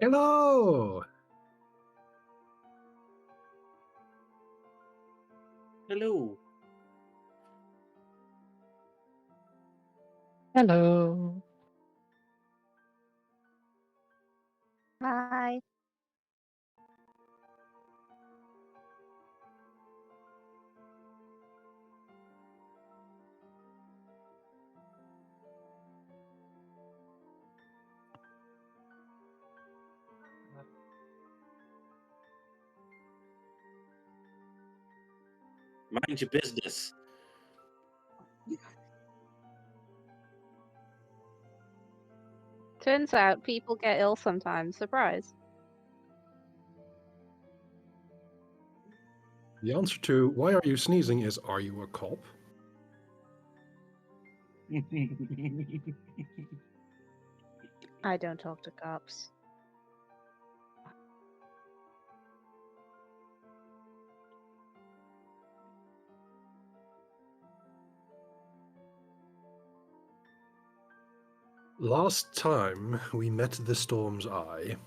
Hello! Hello. Hello. Hi. Mind your business. Turns out people get ill sometimes. Surprise. The answer to why are you sneezing is, are you a cop? I don't talk to cops. Last time we met the Storm's Eye,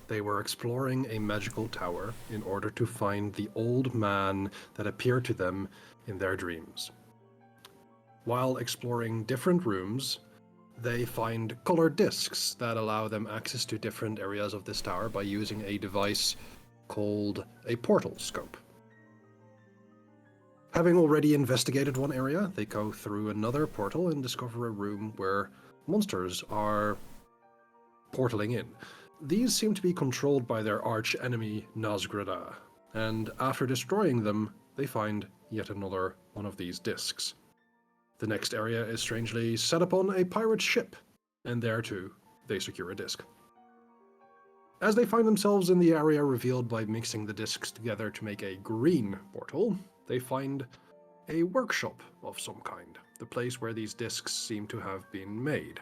they were exploring a magical tower in order to find the old man that appeared to them in their dreams. While exploring different rooms, they find colored discs that allow them access to different areas of this tower by using a device called a portal scope. Having already investigated one area, they go through another portal and discover a room where monsters are portaling in. These seem to be controlled by their arch-enemy Nazgrada, and after destroying them, they find yet another one of these discs. The next area is strangely set upon a pirate ship, and there too, they secure a disc. As they find themselves in the area revealed by mixing the discs together to make a green portal, they find a workshop of some kind, the place where these discs seem to have been made.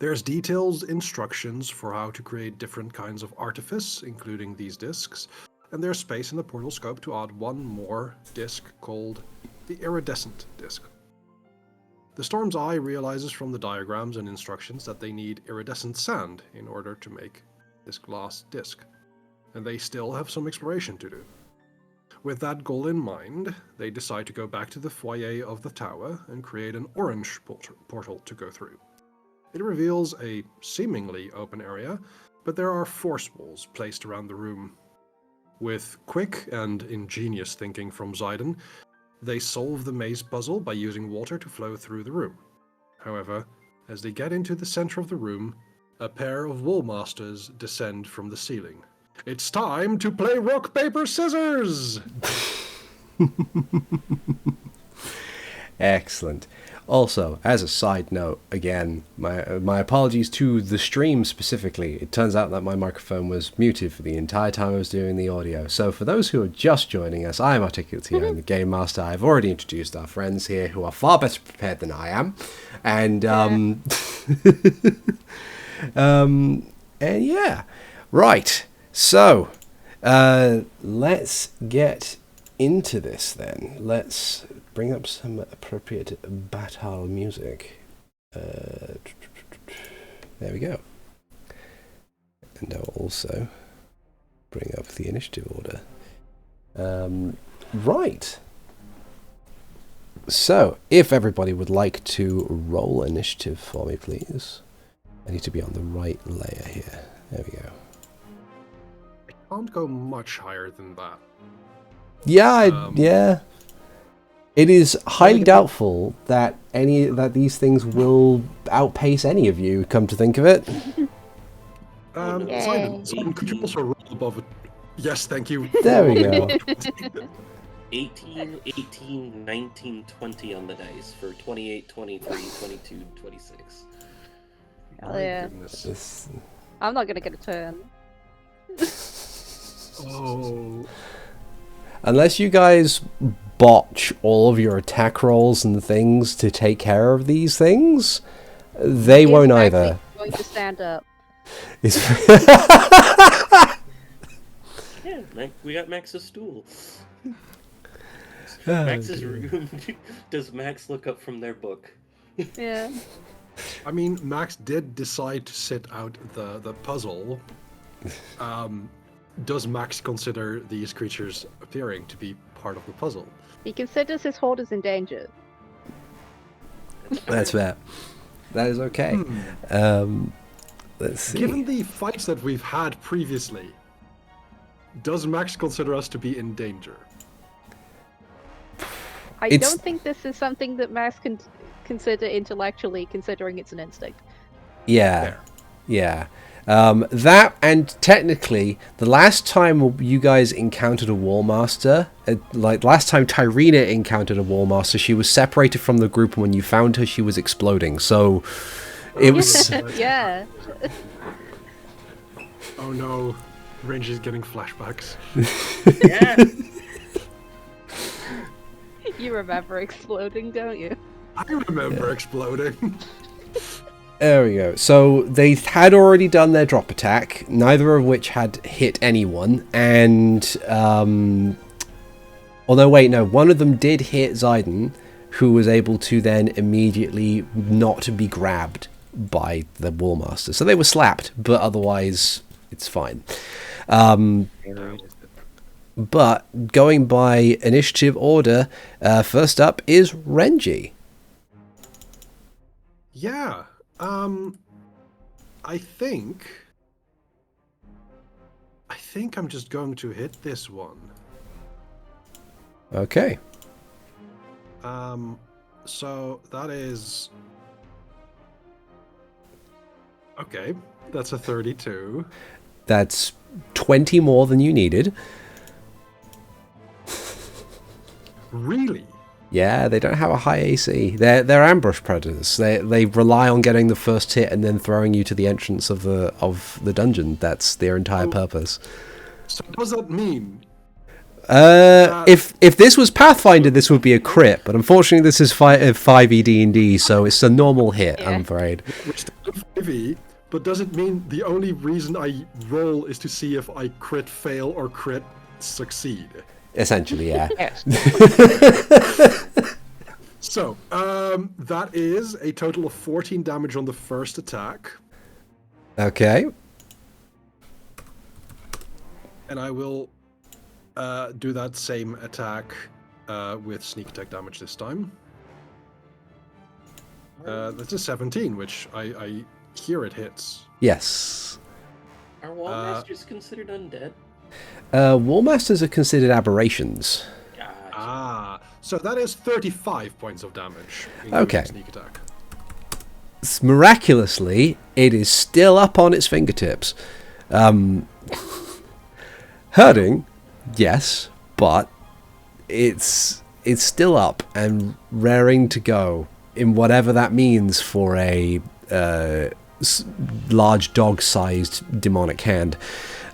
There's detailed instructions for how to create different kinds of artifice, including these discs, and there's space in the portal scope to add one more disc called the iridescent disc. The Storm's Eye realizes from the diagrams and instructions that they need iridescent sand in order to make this glass disc, and they still have some exploration to do. With that goal in mind, they decide to go back to the foyer of the tower and create an orange portal to go through. It reveals a seemingly open area, but there are force walls placed around the room. With quick and ingenious thinking from Zidon, they solve the maze puzzle by using water to flow through the room. However, as they get into the center of the room, a pair of wall masters descend from the ceiling. It's time to play rock, paper, scissors! Excellent. Also, as a side note, again, my apologies to the stream specifically. It turns out that my microphone was muted for the entire time I was doing the audio. So for those who are just joining us, I am ArticulateT, I'm the Game Master. I've already introduced our friends here who are far better prepared than I am. And, and yeah. Right. So, let's get into this then. Let's bring up some appropriate battle music. There we go. And I'll also bring up the initiative order. Right. So, if everybody would like to roll initiative for me, please. I need to be on the right layer here. There we go. I can't go much higher than that. Yeah, yeah. It is highly doubtful that these things will outpace any of you. Come to think of it. Simon, could you also roll above it? Yes, thank you. There we go. 18, 18, 19, 20 on the dice for 28, 23, 22, 26. Hell yeah. Goodness. I'm not gonna get a turn. Oh. Unless you guys botch all of your attack rolls and things to take care of these things, they won't either. Going to stand up. Yeah, we got Max's stool. Max's room. Does Max look up from their book? Yeah. I mean, Max did decide to sit out the puzzle. Does Max consider these creatures appearing to be part of the puzzle? He considers his hoarders in danger. That's fair. That is okay. Let's see. Given the fights that we've had previously, does Max consider us to be in danger? I It's- don't think this is something that Max can consider intellectually, considering it's an instinct. Yeah. There. Yeah. That, and technically, the last time you guys encountered a Wall Master, like last time Tyrina encountered a Wall Master, she was separated from the group, and when you found her, she was exploding. So it was. Yeah. Oh no, Renji's getting flashbacks. Yeah. You remember exploding, don't you? I remember exploding. There we go. So they had already done their drop attack, neither of which had hit anyone, and although wait, no, one of them did hit Zayden, who was able to then immediately not be grabbed by the Wallmaster. So they were slapped, but otherwise it's fine. But going by initiative order, first up is Renji. Yeah. I think I'm just going to hit this one. Okay. So that is okay. That's a 32. That's 20 more than you needed. Really? Yeah, they don't have a high AC. They're ambush predators. They rely on getting the first hit and then throwing you to the entrance of the dungeon. That's their entire purpose. So what does that mean? If this was Pathfinder, this would be a crit, but unfortunately this is 5e D&D, so it's a normal hit, I'm afraid. Which is 5e, but does it mean the only reason I roll is to see if I crit fail or crit succeed? Essentially, yeah. Yes. So, that is a total of 14 damage on the first attack. Okay. And I will do that same attack with sneak attack damage this time. That's a 17, which I hear it hits. Yes. Are wall masters considered undead? Wallmasters are considered aberrations. Gotcha. Ah, so that is 35 points of damage. Okay. Sneak attack. Miraculously, it is still up on its fingertips. Hurting, yes, but it's still up and raring to go in whatever that means for a large dog-sized demonic hand.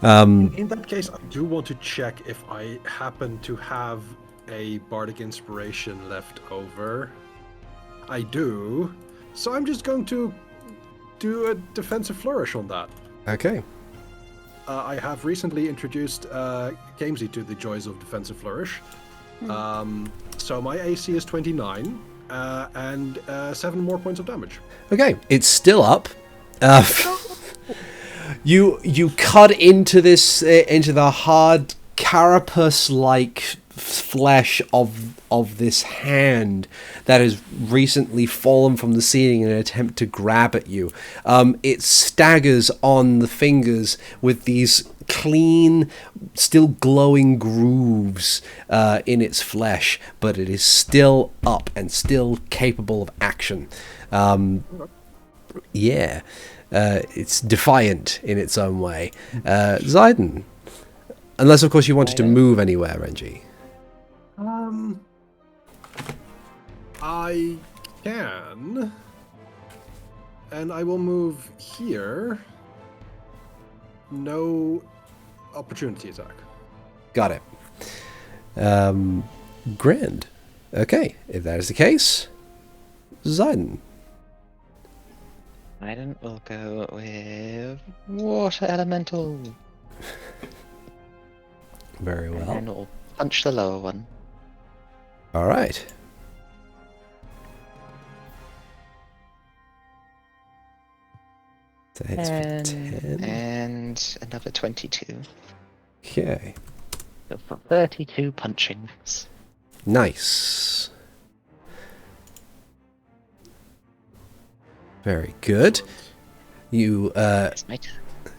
In that case, I do want to check if I happen to have a bardic inspiration left over. I do. So I'm just going to do a defensive flourish on that. Okay. I have recently introduced Gamesy to the joys of defensive flourish. So my AC is 29 and 7 more points of damage. Okay, it's still up. You cut into this into the hard carapace-like flesh of this hand that has recently fallen from the ceiling in an attempt to grab at you. It staggers on the fingers with these clean, still glowing grooves in its flesh, but it is still up and still capable of action. Yeah. It's defiant in its own way. Zayden. Unless, of course, you wanted to move anywhere, Renji. I can. And I will move here. No opportunity attack. Got it. Grand. Okay, if that is the case, Zayden. Raiden will go with water elemental. Very And well. we'll punch the lower one. All right. That hits for 10. And another 22. Okay. So for 32 punchings. Nice. Very good. You Yes, mate.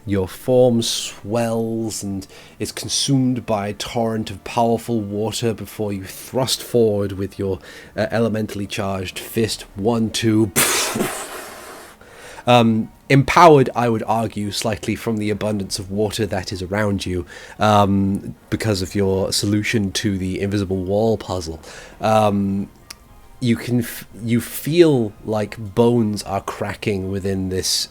your form swells and is consumed by a torrent of powerful water before you thrust forward with your elementally charged fist. 1, 2. Empowered, I would argue, slightly from the abundance of water that is around you, because of your solution to the invisible wall puzzle. You feel like bones are cracking within this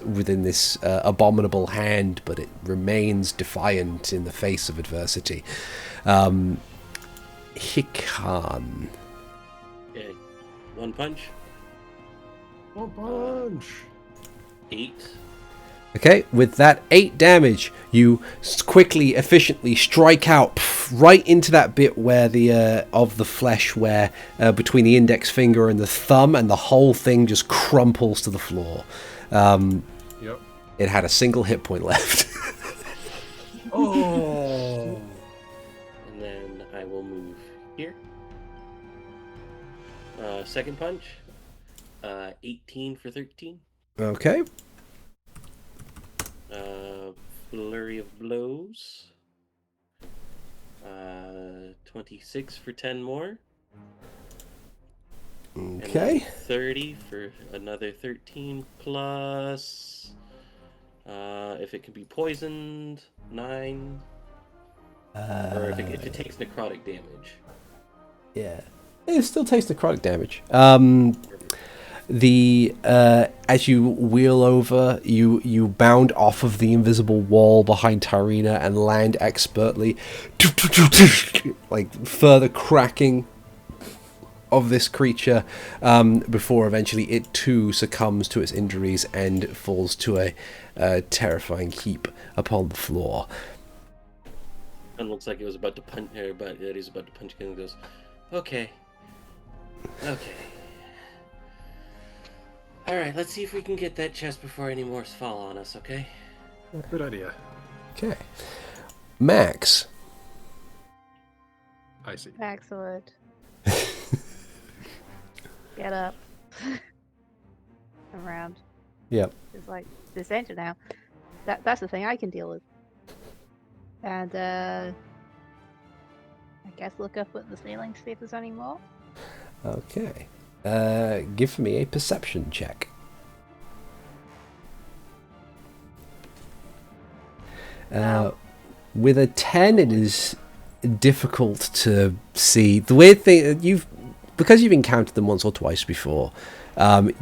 abominable hand, but it remains defiant in the face of adversity. Hikan. Okay. 1 punch. One punch. 8. Okay, with that 8 damage, you quickly, efficiently strike out right into that bit where of the flesh where between the index finger and the thumb, and the whole thing just crumples to the floor. Yep. It had a single hit point left. Oh. And then I will move here. Second punch. 18 for 13. Okay. Flurry of blows. 26 for 10 more. And then Okay. 30 for another 13 plus. If it can be poisoned, 9. Or if it takes necrotic damage. Yeah. It still takes necrotic damage. As you wheel over, you bound off of the invisible wall behind Tyrina and land expertly, like further cracking of this creature, before eventually it too succumbs to its injuries and falls to a terrifying heap upon the floor. And looks like it was about to punch her, but it is about to punch again and goes, okay. Alright, let's see if we can get that chest before any more fall on us, okay? Good idea. Okay. Max. I see. Excellent. Get up. Around. Yep. It's like this engine now. That's the thing I can deal with. And I guess look up at the ceiling to see if there's any more. Okay. Give me a perception check. With a 10, it is difficult to see. The weird thing, because you've encountered them once or twice before,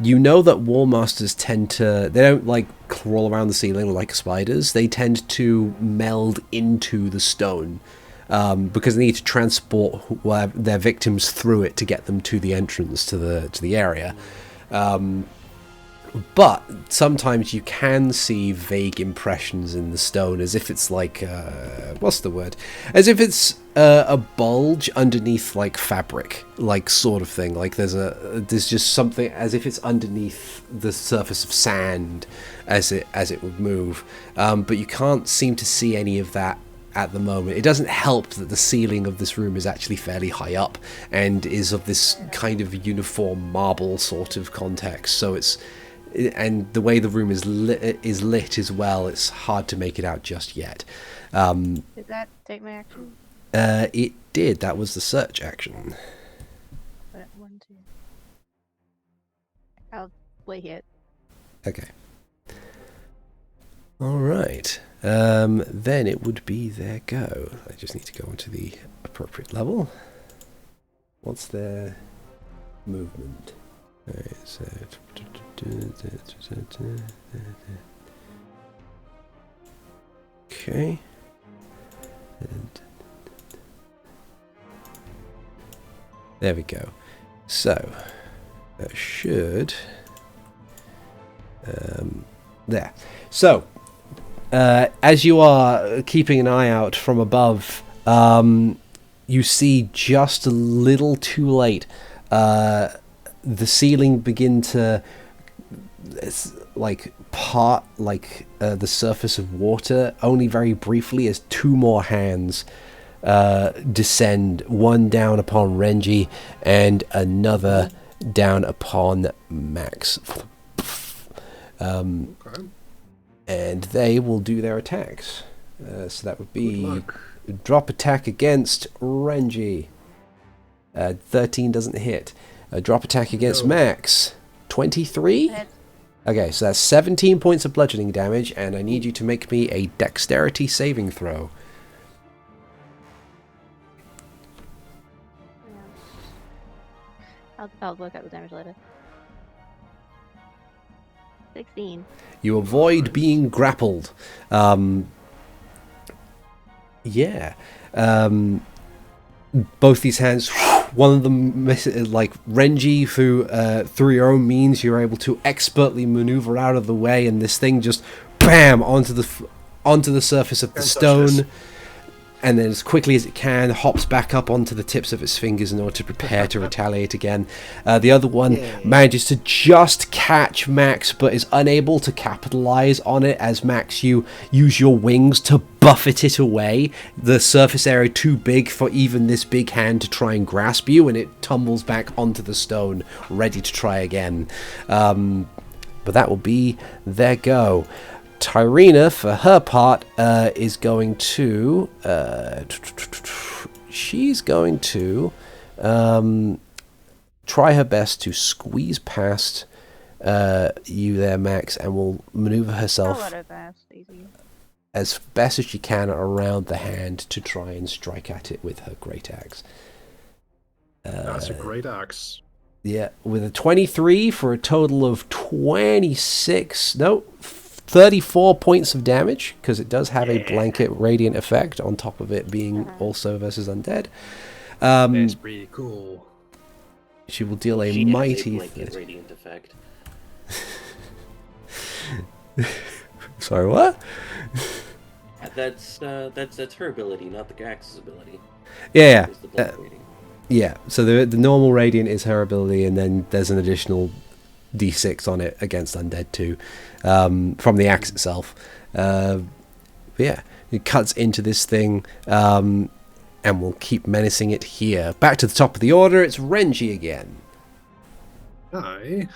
you know that War Masters they don't like crawl around the ceiling like spiders. They tend to meld into the stone. Because they need to transport their victims through it to get them to the entrance to the area. But sometimes you can see vague impressions in the stone, as if it's like what's the word? As if it's a bulge underneath like fabric, like sort of thing. Like there's just something as if it's underneath the surface of sand as it would move. But you can't seem to see any of that at the moment. It doesn't help that the ceiling of this room is actually fairly high up and is of this kind of uniform marble sort of context. So and the way the room is lit as well, it's hard to make it out just yet. Did that take my action? It did. That was the search action. But 1, 2. I'll wait here. Okay. All right. Then it would be their go. I just need to go onto the appropriate level. What's their movement? Alright, so okay. And there we go. So that should there. So as you are keeping an eye out from above, you see just a little too late the ceiling begin to like part like the surface of water only very briefly as two more hands descend, one down upon Renji and another down upon Max. Okay. And they will do their attacks. So that would Good be luck. drop attack against Renji. 13 doesn't hit. Drop attack against No. Max. 23? Hit. Okay, so that's 17 points of bludgeoning damage, and I need you to make me a dexterity saving throw. I'll work out the damage later. 16. You avoid Nice. being grappled. Yeah. Both these hands, one of them misses, like Renji, through your own means, you're able to expertly maneuver out of the way, and this thing just bam onto the surface of the Can't touch this. stone, and then as quickly as it can, hops back up onto the tips of its fingers in order to prepare to retaliate again. The other one manages to just catch Max, but is unable to capitalize on it as Max, you use your wings to buffet it away. The surface area too big for even this big hand to try and grasp you, and it tumbles back onto the stone, ready to try again. But that will be their go. Tyrina, for her part, is going to... she's going to try her best to squeeze past you there, Max, and will maneuver I'll herself let her pass, easy. as best as she can around the hand to try and strike at it with her great axe. That's a great axe. Yeah, with a 23 for a total of 34 points of damage, because it does have a blanket radiant effect on top of it being also versus undead. That's pretty cool. She will deal a She has mighty... blanket radiant effect. Sorry, what? That's her ability, not the Gax's ability. Yeah, Is the blanket radiant. yeah. So the normal radiant is her ability, and then there's an additional d6 on it against undead too, from the axe itself. But yeah, it cuts into this thing, and we'll keep menacing it here. Back to the top of the order, it's Renji again. I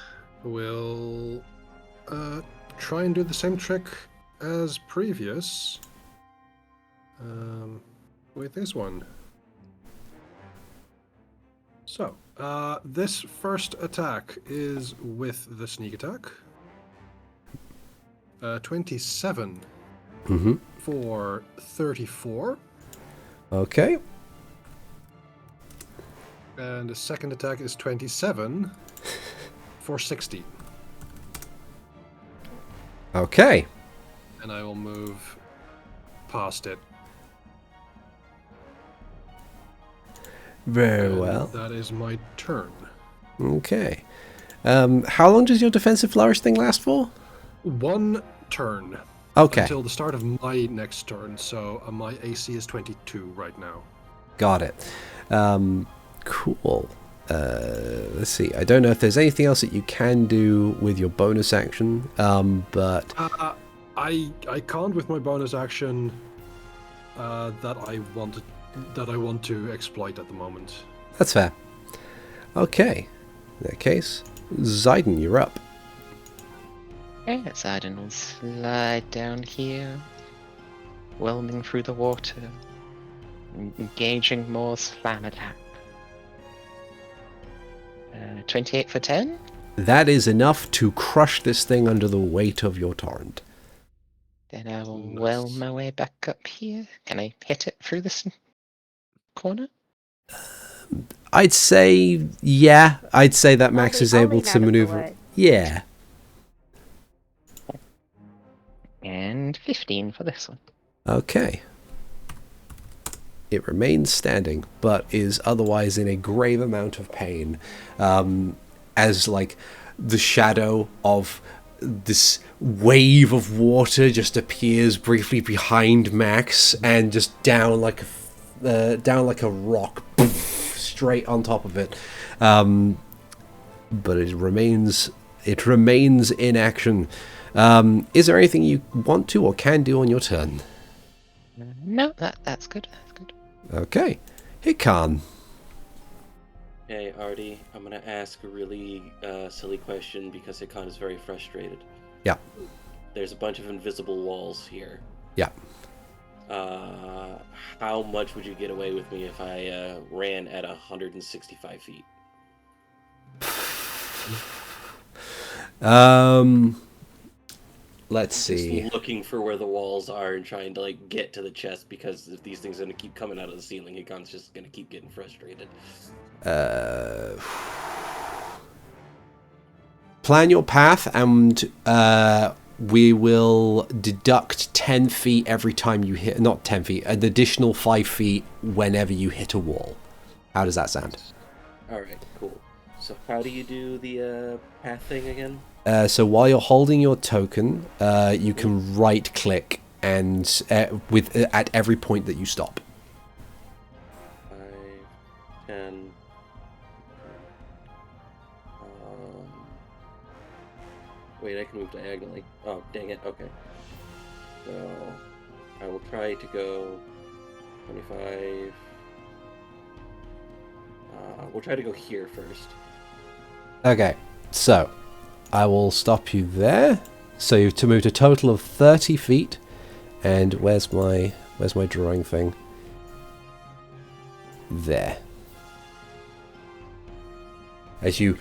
will try and do the same trick as previous with this one. So, this first attack is with the sneak attack. 27 for 34. Okay. And the second attack is 27 for 16. Okay. And I will move past it. Very And well. that is my turn. Okay. How long does your defensive flourish thing last for? 1 turn. Okay. Until the start of my next turn, so my AC is 22 right now. Got it. Cool. Let's see. I don't know if there's anything else that you can do with your bonus action, but I can't with my bonus action that I want to exploit at the moment. that's fair. Okay. In that case, Zayden, you're up. Yes, Aiden will slide down here, whelming through the water, engaging more slam attack. 28 for 10? That is enough to crush this thing under the weight of your torrent. Then I will Nice. whelm my way back up here. Can I hit it through this corner? I'd say, yeah. I'd say that Max is I'll able lean to out of the maneuver. way. Yeah. And 15 for this one. Okay. It remains standing, but is otherwise in a grave amount of pain, as like the shadow of this wave of water just appears briefly behind Max and just down like a rock, straight on top of it. But it remains in action. Is there anything you want to or can do on your turn? No, that's good. That's good. Okay. Hikan. Hey, Artie, I'm gonna ask a really silly question because Hikan is very frustrated. Yeah. There's a bunch of invisible walls here. Yeah. How much would you get away with me if I ran at 165 feet? Let's see. Just looking for where the walls are and trying to like get to the chest, because if these things are gonna keep coming out of the ceiling, Hikan's just gonna keep getting frustrated. Plan your path, and we will deduct 10 feet every time you hit. Not 10 feet, an additional 5 feet whenever you hit a wall. How does that sound? Alright, cool. So how do you do the path thing again? So while you're holding your token, you can right click and at every point that you stop. 5, 10. Wait, I can move diagonally. Oh, dang it. Okay. So I will try to go 25. We'll try to go here first. Okay, so I will stop you there. So you have to move a total of 30 feet. And where's my drawing thing? There. As you,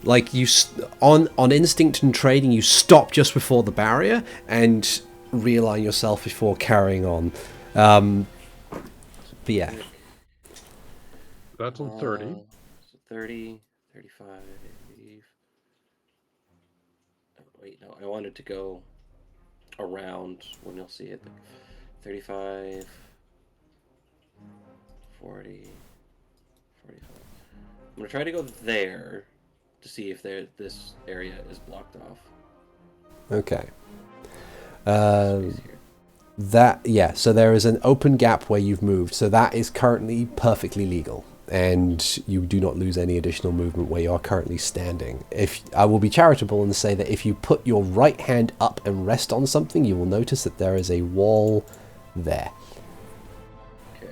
like you, on instinct and trading, you stop just before the barrier and realign yourself before carrying on. But yeah. That's on 30. So 30, 35. Oh, wait, no, I wanted to go around when you'll see it. 35, 40, 45. I'm gonna try to go there to see if this area is blocked off. Okay. So there is an open gap where you've moved, so that is currently perfectly legal, and you do not lose any additional movement where you are currently standing. If I will be charitable and say that if you put your right hand up and rest on something, you will notice that there is a wall there. Okay.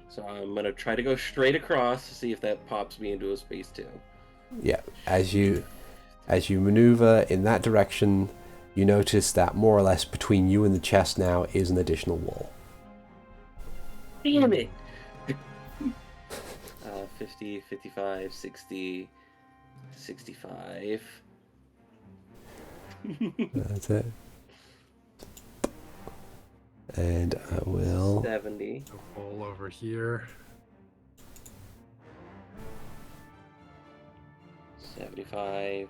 So I'm gonna try to go straight across to see if that pops me into a space too. Yeah, as you maneuver in that direction, you notice that more or less between you and the chest now is an additional wall. Damn it! 50, 55, 60, 65. That's it. And I will... 70. All over here. 75.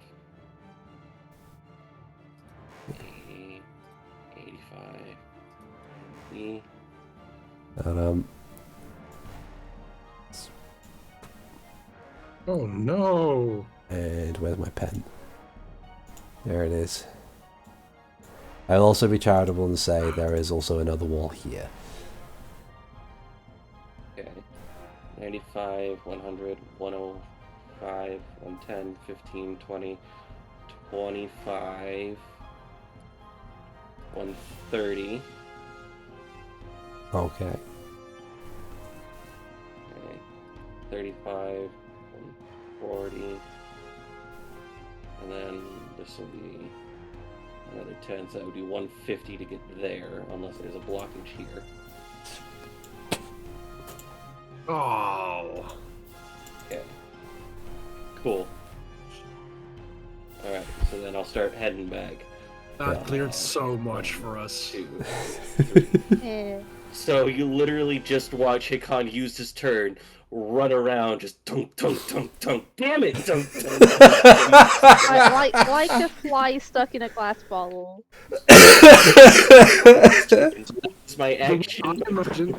80, 85. 80. Oh no! And where's my pen? There it is. I'll also be charitable and say there is also another wall here. Okay. 95, 100, 105, 110, 15, 20, 25, 130. Okay. Okay. 35, 140. And then this will be another 10, so that would be 150 to get there, unless there's a blockage here. Oh! Okay. Cool. Alright, so then I'll start heading back. That cleared so much for us. 2, 3. Eh. So you literally just watch Hikan use his turn, run around, just tunk, tunk, tunk, tunk. Damn it! Tunk, tunk, tunk. like a fly stuck in a glass bottle. It's my action.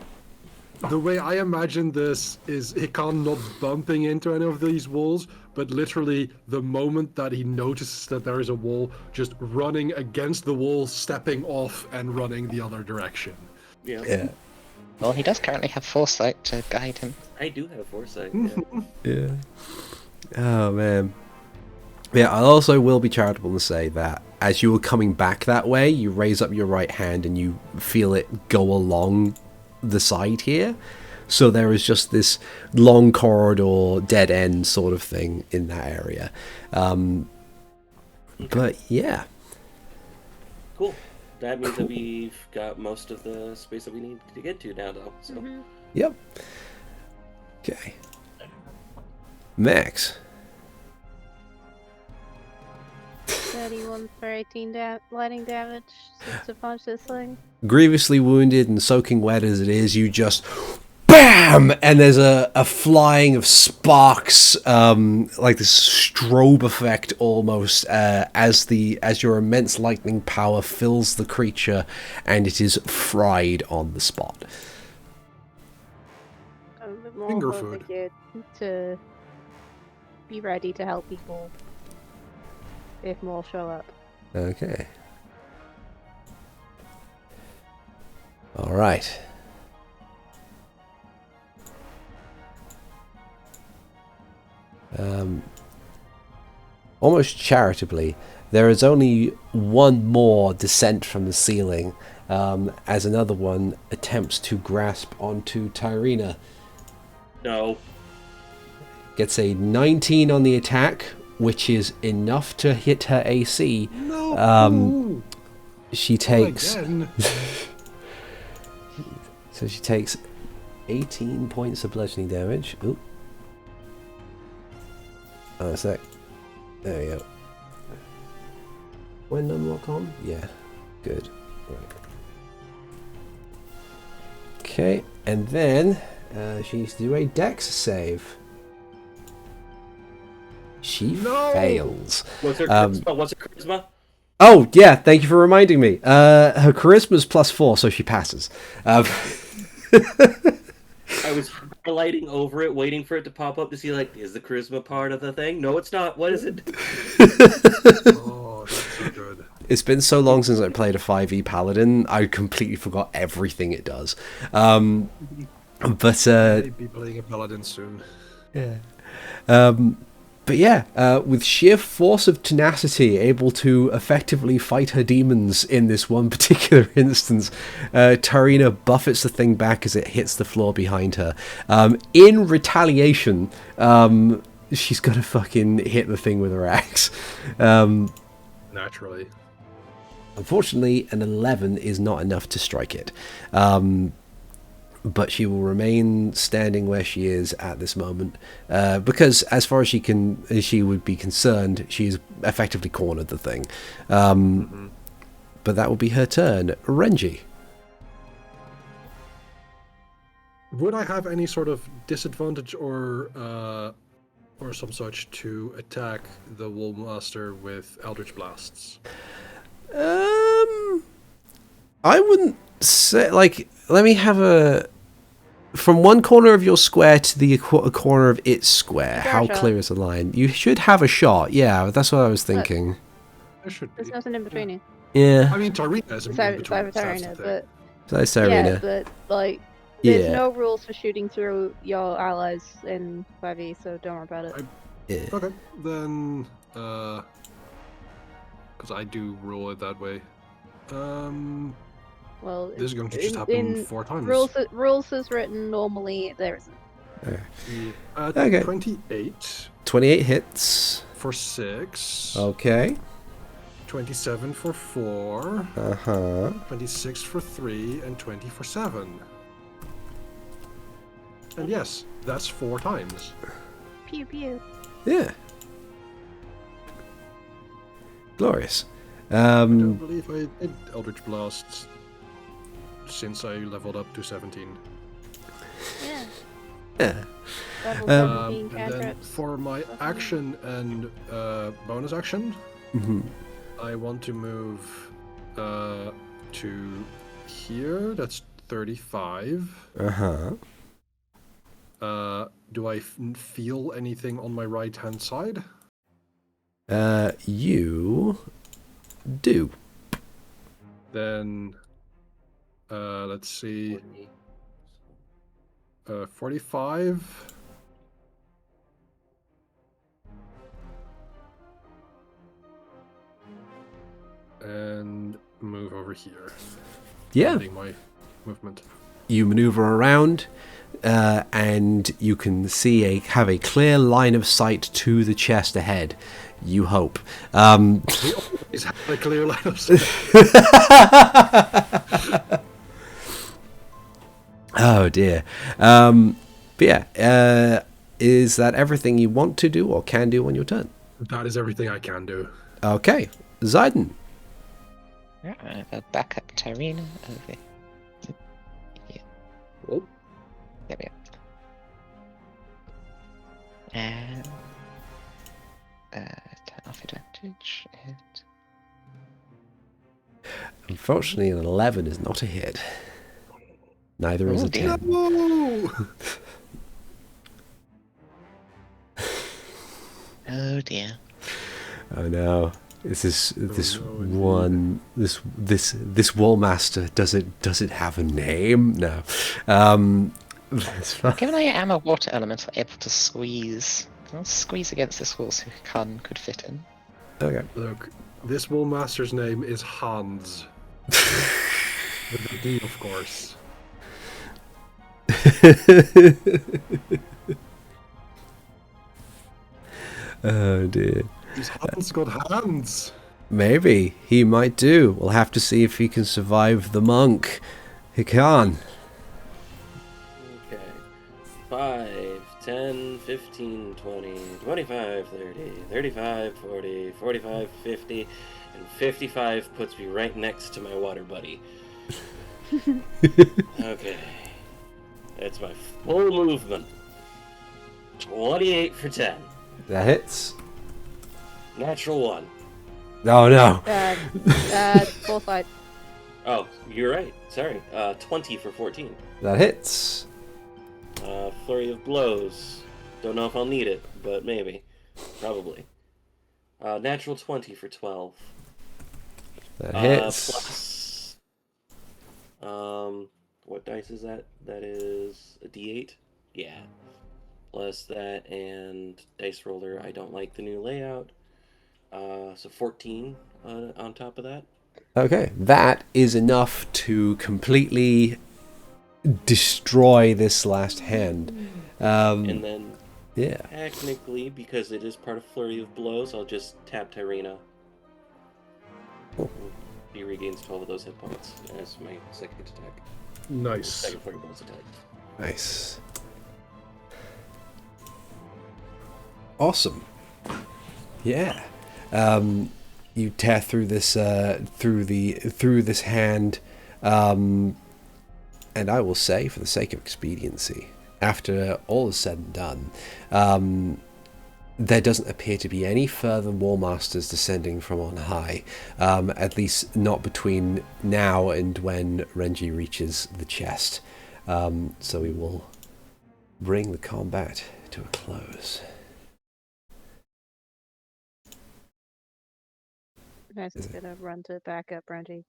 The way I imagine this is Hikan not bumping into any of these walls, but literally the moment that he notices that there is a wall, just running against the wall, stepping off, and running the other direction. Yeah. Yeah. Well, he does currently have foresight to guide him. I do have foresight. Yeah. Oh man. Yeah, I also will be charitable and say that as you were coming back that way, you raise up your right hand and you feel it go along the side here. So there is just this long corridor, dead end sort of thing in that area. But yeah. Cool. That means that we've got most of the space that we need to get to now, though. So. Yep. Okay. Max. 31 for 18 lightning damage to punch this thing. Grievously wounded and soaking wet as it is, you just BAM! And there's a flying of sparks, like this strobe effect almost, as your immense lightning power fills the creature, and it is fried on the spot. I'm a bit more Finger food. motivated to be ready to help people if more show up. Okay. All right. Almost charitably, there is only one more descent from the ceiling, as another one attempts to grasp onto Tyrina. No. Gets a 19 on the attack, which is enough to hit her AC. No. She takes... Again. So she takes 18 points of bludgeoning damage. Ooh. Oh, a sec. There we go. When unlock on? Yeah. Good. Right. Okay, and then she needs to do a dex save. She fails. What's her charisma? Oh, yeah, thank you for reminding me. Her charisma's +4, so she passes. I was highlighting over it, waiting for it to pop up to see, like, is the charisma part of the thing? No, it's not. What is it? Oh, that's so good. It's been so long since I played a 5e paladin, I completely forgot everything it does. But I'll be playing a paladin soon. yeah. But yeah, with sheer force of tenacity, able to effectively fight her demons in this one particular instance, Tyrina buffets the thing back as it hits the floor behind her. In retaliation, she's gonna fucking hit the thing with her axe. Naturally. Unfortunately, an 11 is not enough to strike it. But she will remain standing where she is at this moment, because as far as she would be concerned, she's effectively cornered the thing. But that will be her turn. Renji. Would I have any sort of disadvantage or some such to attack the Woolmaster with Eldritch Blasts? I wouldn't say, like, let me have a... From one corner of your square to the corner of its square, how clear is the line? You should have a shot, yeah, that's what I was thinking. There should be. There's nothing in between you. Yeah. I mean, Tyrina is in Besides between. Tyrina, but That's yeah, Tyrina. but like, there's Yeah. no rules for shooting through your allies in 5e, so don't worry about it. Yeah. Okay, then, because I do rule it that way. Well, This is going to just happen 4 times. Rules is written normally. There isn't. Okay. 28 28 hits. for 6. Okay. 27 for 4. Uh-huh. 26 for 3, and 20 for 7. And yes, that's 4 times. Pew pew. Yeah. Glorious. I don't believe I did Eldritch Blasts since I leveled up to 17. Yeah. Yeah. Level 17 And then cantrips. for my action and bonus action, I want to move to here. That's 35. Uh-huh. Do I feel anything on my right-hand side? You do. Then, let's see. 45. And move over here. Yeah. Ending my movement. You maneuver around, and you can have a clear line of sight to the chest ahead. You hope. We always have a clear line of sight. Oh dear. But yeah, is that everything you want to do or can do on your turn? That is everything I can do. Okay, Zayden. Yeah, I have a backup Tyrina over here. Oh, There we go. And turn off advantage. And Unfortunately, an 11 is not a hit. Neither is Oh, a dear. 10. No! oh dear. Oh no. This no, this wall master, does it have a name? No. That's fine. Given I am a water elemental able to squeeze, I'll squeeze against this wall so Hikan could fit in. Okay. Look, this wool master's name is Hans. With a D, of course. Oh dear. He's Hans got hands. Maybe he might do. We'll have to see if he can survive the monk. He can. okay. 5, 10, 15, 20, 25, 30, 35, 40, 45, 50, and 55 puts me right next to my water buddy. Okay. That's my full movement. 28 for 10. That hits. Natural 1. Oh no. Full side. Oh, you're right. Sorry. 20 for 14. That hits. Flurry of blows. Don't know if I'll need it, but maybe. Probably. Natural 20 for 12. That hits. Plus... what dice is that? That is a D8? Yeah. Plus that and dice roller. I don't like the new layout. So 14 on top of that. Okay, that is enough to completely destroy this last hand. And then, Yeah. technically, because it is part of Flurry of Blows, I'll just tap Tyrina. Cool. He regains 12 of those hit points as my second attack. Nice. Second Flurry of Blows attack. Nice. Awesome. Yeah. You tear through this through this hand, and I will say, for the sake of expediency, after all is said and done, there doesn't appear to be any further War Masters descending from on high, at least not between now and when Renji reaches the chest. So we will bring the combat to a close. I'm just gonna run to back up Renji.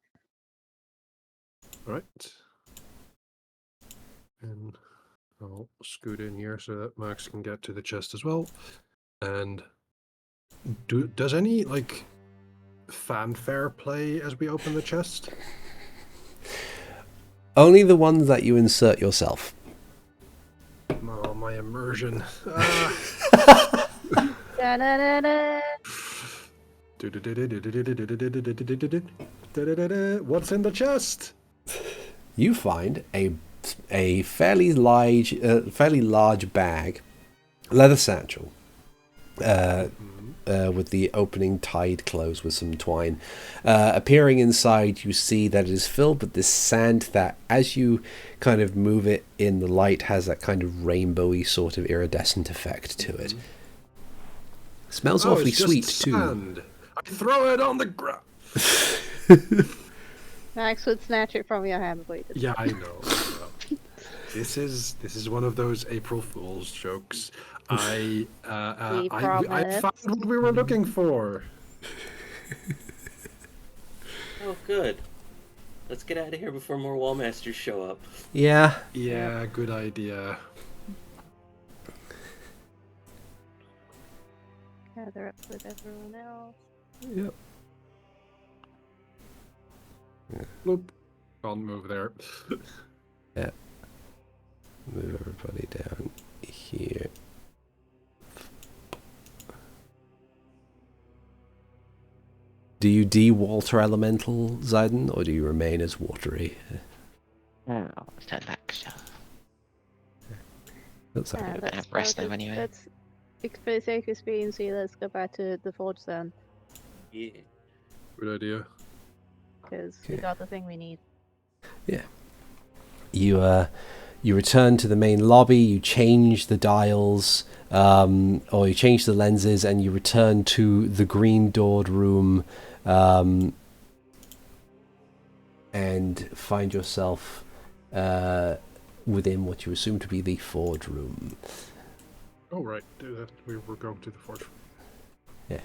Right. And I'll scoot in here so that Max can get to the chest as well. And does any like fanfare play as we open the chest? Only the ones that you insert yourself. Oh, my immersion. Da-da-da-da. What's in the chest? You find a fairly large bag, leather satchel, with the opening tied closed with some twine. Appearing inside, you see that it is filled with this sand that, as you kind of move it in the light, has that kind of rainbowy sort of iridescent effect to it. Smells awfully it's just sweet too. Sand. I throw it on the ground. Max would snatch it from your hand, but he didn't. Yeah, I know. This is one of those April Fool's jokes. I found what we were looking for. Oh, good. Let's get out of here before more wall masters show up. Yeah. Yeah, good idea. Gather up with everyone else. Yep. Bloop. Can't move there. Yeah. Move everybody down here. Do you de-water elemental, Zayden, or do you remain as watery? Oh, turn back. So That's okay. I don't have rest now anyway. Let's, for the sake of expediency, let's go back to the forge then, Yeah. Good idea. because we Okay. got the thing we need. You return to the main lobby, you change the dials, or you change the lenses, and you return to the green doored room, and find yourself within what you assume to be the forge room. Oh, right. We were going to the forge. Yeah.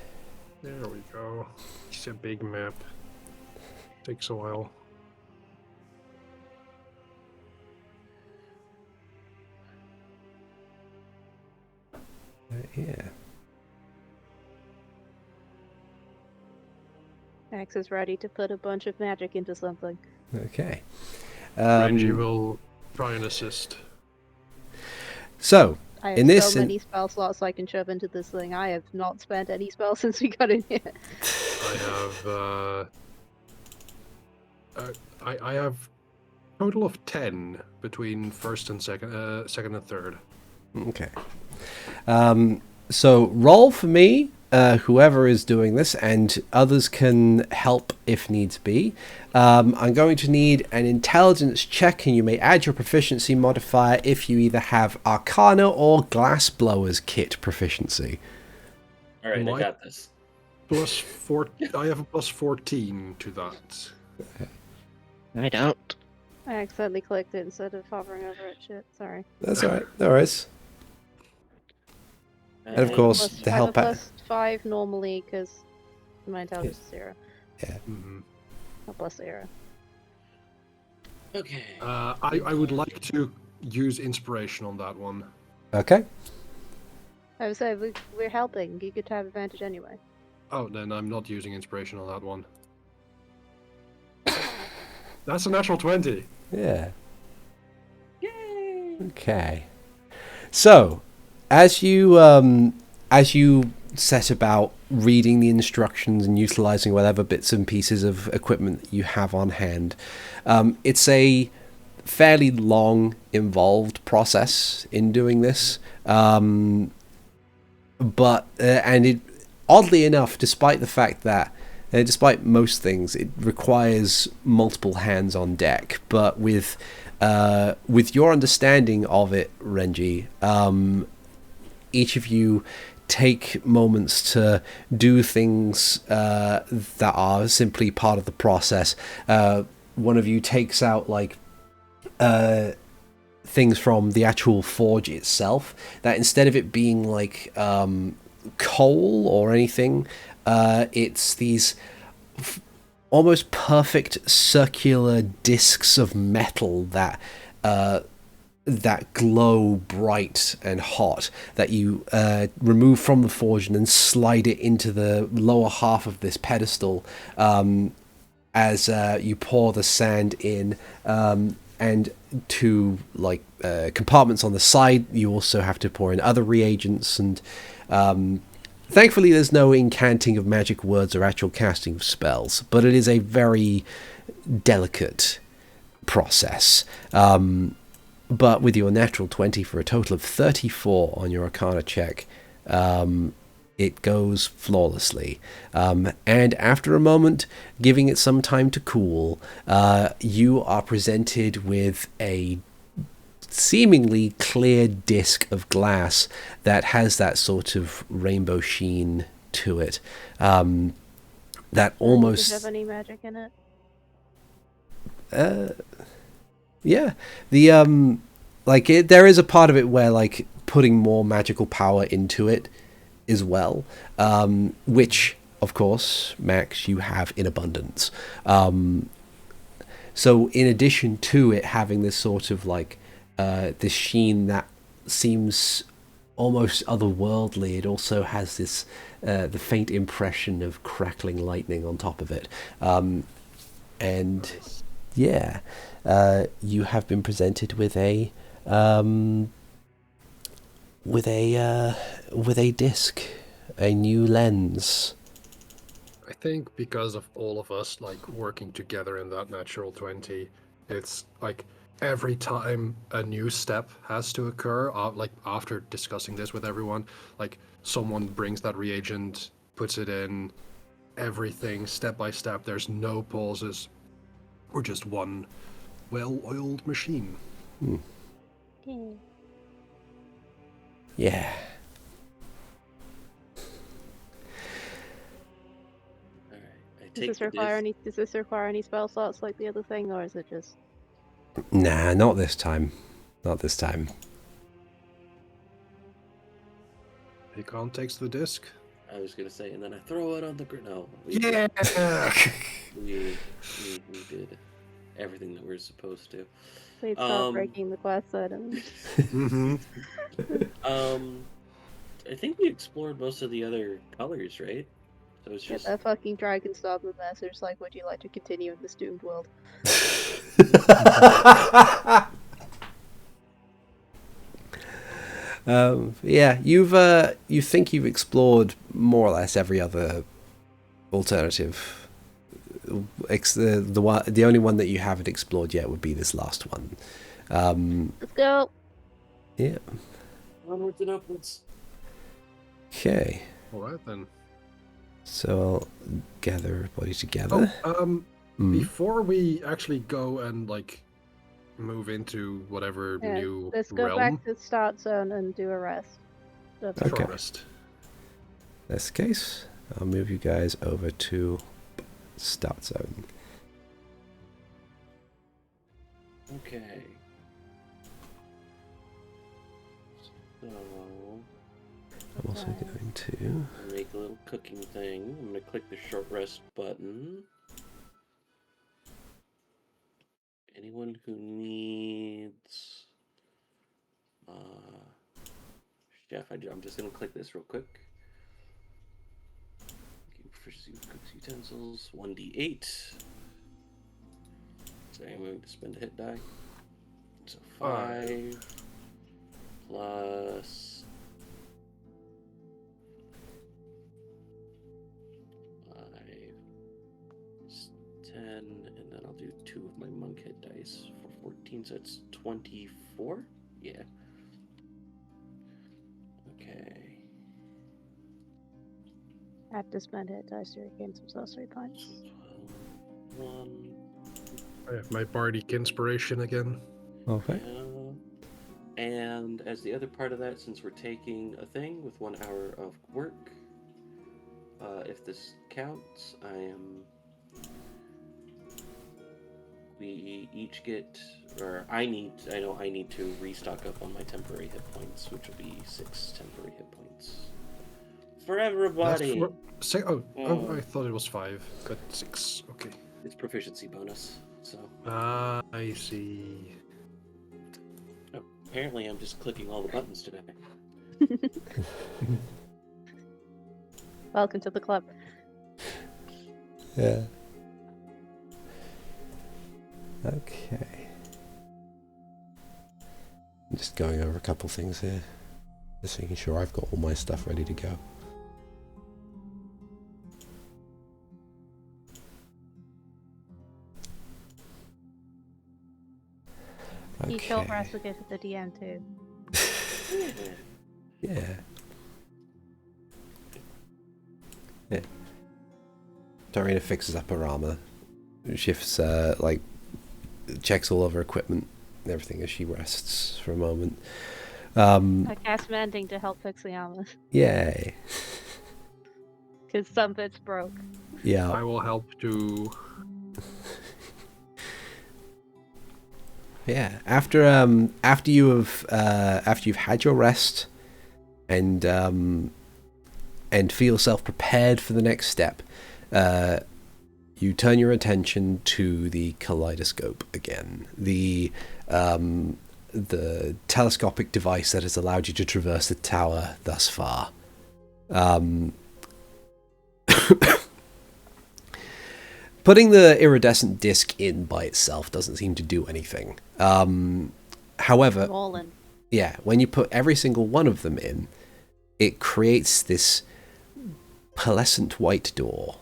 There we go. It's a big map. Takes a while. Yeah. Max is ready to put a bunch of magic into something. Okay. Renji will try and assist. So, I have in this so many spell slots I can shove into this thing. I have not spent any spells since we got in here. I have I have a total of 10 between first and second and third. Okay. So roll for me, whoever is doing this, and others can help if needs be. I'm going to need an intelligence check, and you may add your proficiency modifier if you either have Arcana or Glassblower's Kit proficiency. All right, My- I got this. Plus 4. I have a plus 14 to that. I don't. I accidentally clicked it instead of hovering over it. Shit, sorry. That's all right. No worries. And of course, Plus, the I have a help out. plus 5 normally because my intelligence is 0. Mm-hmm. Not plus 0. Okay. I would like to use inspiration on that one. Okay. I would say we're helping. You could have advantage anyway. Oh, then I'm not using inspiration on that one. That's a natural 20. Yeah. Yay! Okay. So, as you set about reading the instructions and utilizing whatever bits and pieces of equipment that you have on hand, it's a fairly long, involved process in doing this. But and it, oddly enough, despite the fact that despite most things, it requires multiple hands on deck. But with your understanding of it, Renji, each of you take moments to do things that are simply part of the process. One of you takes out things from the actual forge itself, that instead of it being like coal or anything, it's these almost perfect circular discs of metal that glow bright and hot, that you remove from the forge and then slide it into the lower half of this pedestal as you pour the sand in, and to compartments on the side you also have to pour in other reagents, and thankfully there's no incanting of magic words or actual casting of spells, but it is a very delicate process. But with your natural 20 for a total of 34 on your Arcana check, it goes flawlessly. And after a moment, giving it some time to cool, you are presented with a seemingly clear disc of glass that has that sort of rainbow sheen to it. That almost... Does it have any magic in it? Yeah, the there is a part of it where putting more magical power into it as well, which of course, Max, you have in abundance. So in addition to it having this sort of like this sheen that seems almost otherworldly, it also has this the faint impression of crackling lightning on top of it. And yeah, you have been presented with a disc, a new lens. I think because of all of us like working together in that natural 20, it's like every time a new step has to occur, like after discussing this with everyone, like someone brings that reagent, puts it in, everything step by step. There's no pauses. We're just one well-oiled machine. Yeah. Does this require any spell slots like the other thing, or is it just? Nah, not this time. Not this time. Hikan takes the disc. I was gonna say, and then I throw it on the ground. No. Yeah. We did everything that we're supposed to. Please stop breaking the quest items. I think we explored most of the other colors, right? So it's just that fucking dragon stopped the message like, would you like to continue in this doomed world? Yeah, you think you've explored more or less every other alternative. The only one that you haven't explored yet would be this last one. Let's go. Yeah. onwards and upwards. Okay. All right then. So I'll gather everybody together. Before we actually go and like move into whatever new let's go realm. back to the start zone and do a rest. Okay. Rest. In this case, I'll move you guys over to start zone. Okay. So I'm also going to make a little cooking thing. I'm gonna click the short rest button. Anyone who needs chef, I'm just gonna click this real quick. Proficiency with cook's utensils, 1d8. So I'm going to spend a hit die. So 5 plus 5 is 10, and then I'll do 2 of my monk hit dice for 14, so it's 24? Yeah. Okay. I have to spend hit dice to regain some sorcery points. 1. I have my bardic inspiration again. Okay. Yeah. And as the other part of that, since we're taking a thing with 1 hour of work, if this counts, we each get, or I know I need to restock up on my temporary hit points, which will be 6 temporary hit points. For everybody! I thought it was 5, but 6, okay. It's proficiency bonus, so. I see. Oh, apparently I'm just clicking all the buttons today. Welcome to the club. Yeah. Okay. I'm just going over a couple things here. Just making sure I've got all my stuff ready to go. You short rest will go for the DM too. Yeah. Yeah. Tyrina fixes up her armor. Shifts, checks all of her equipment and everything as she rests for a moment. I cast mending to help fix the armor. Yay. Because some bits broke. Yeah. I will help to. Yeah. After you've had your rest and feel yourself prepared for the next step, you turn your attention to the kaleidoscope again. The telescopic device that has allowed you to traverse the tower thus far. Putting the iridescent disc in by itself doesn't seem to do anything. However, yeah, when you put every single one of them in, it creates this pearlescent white door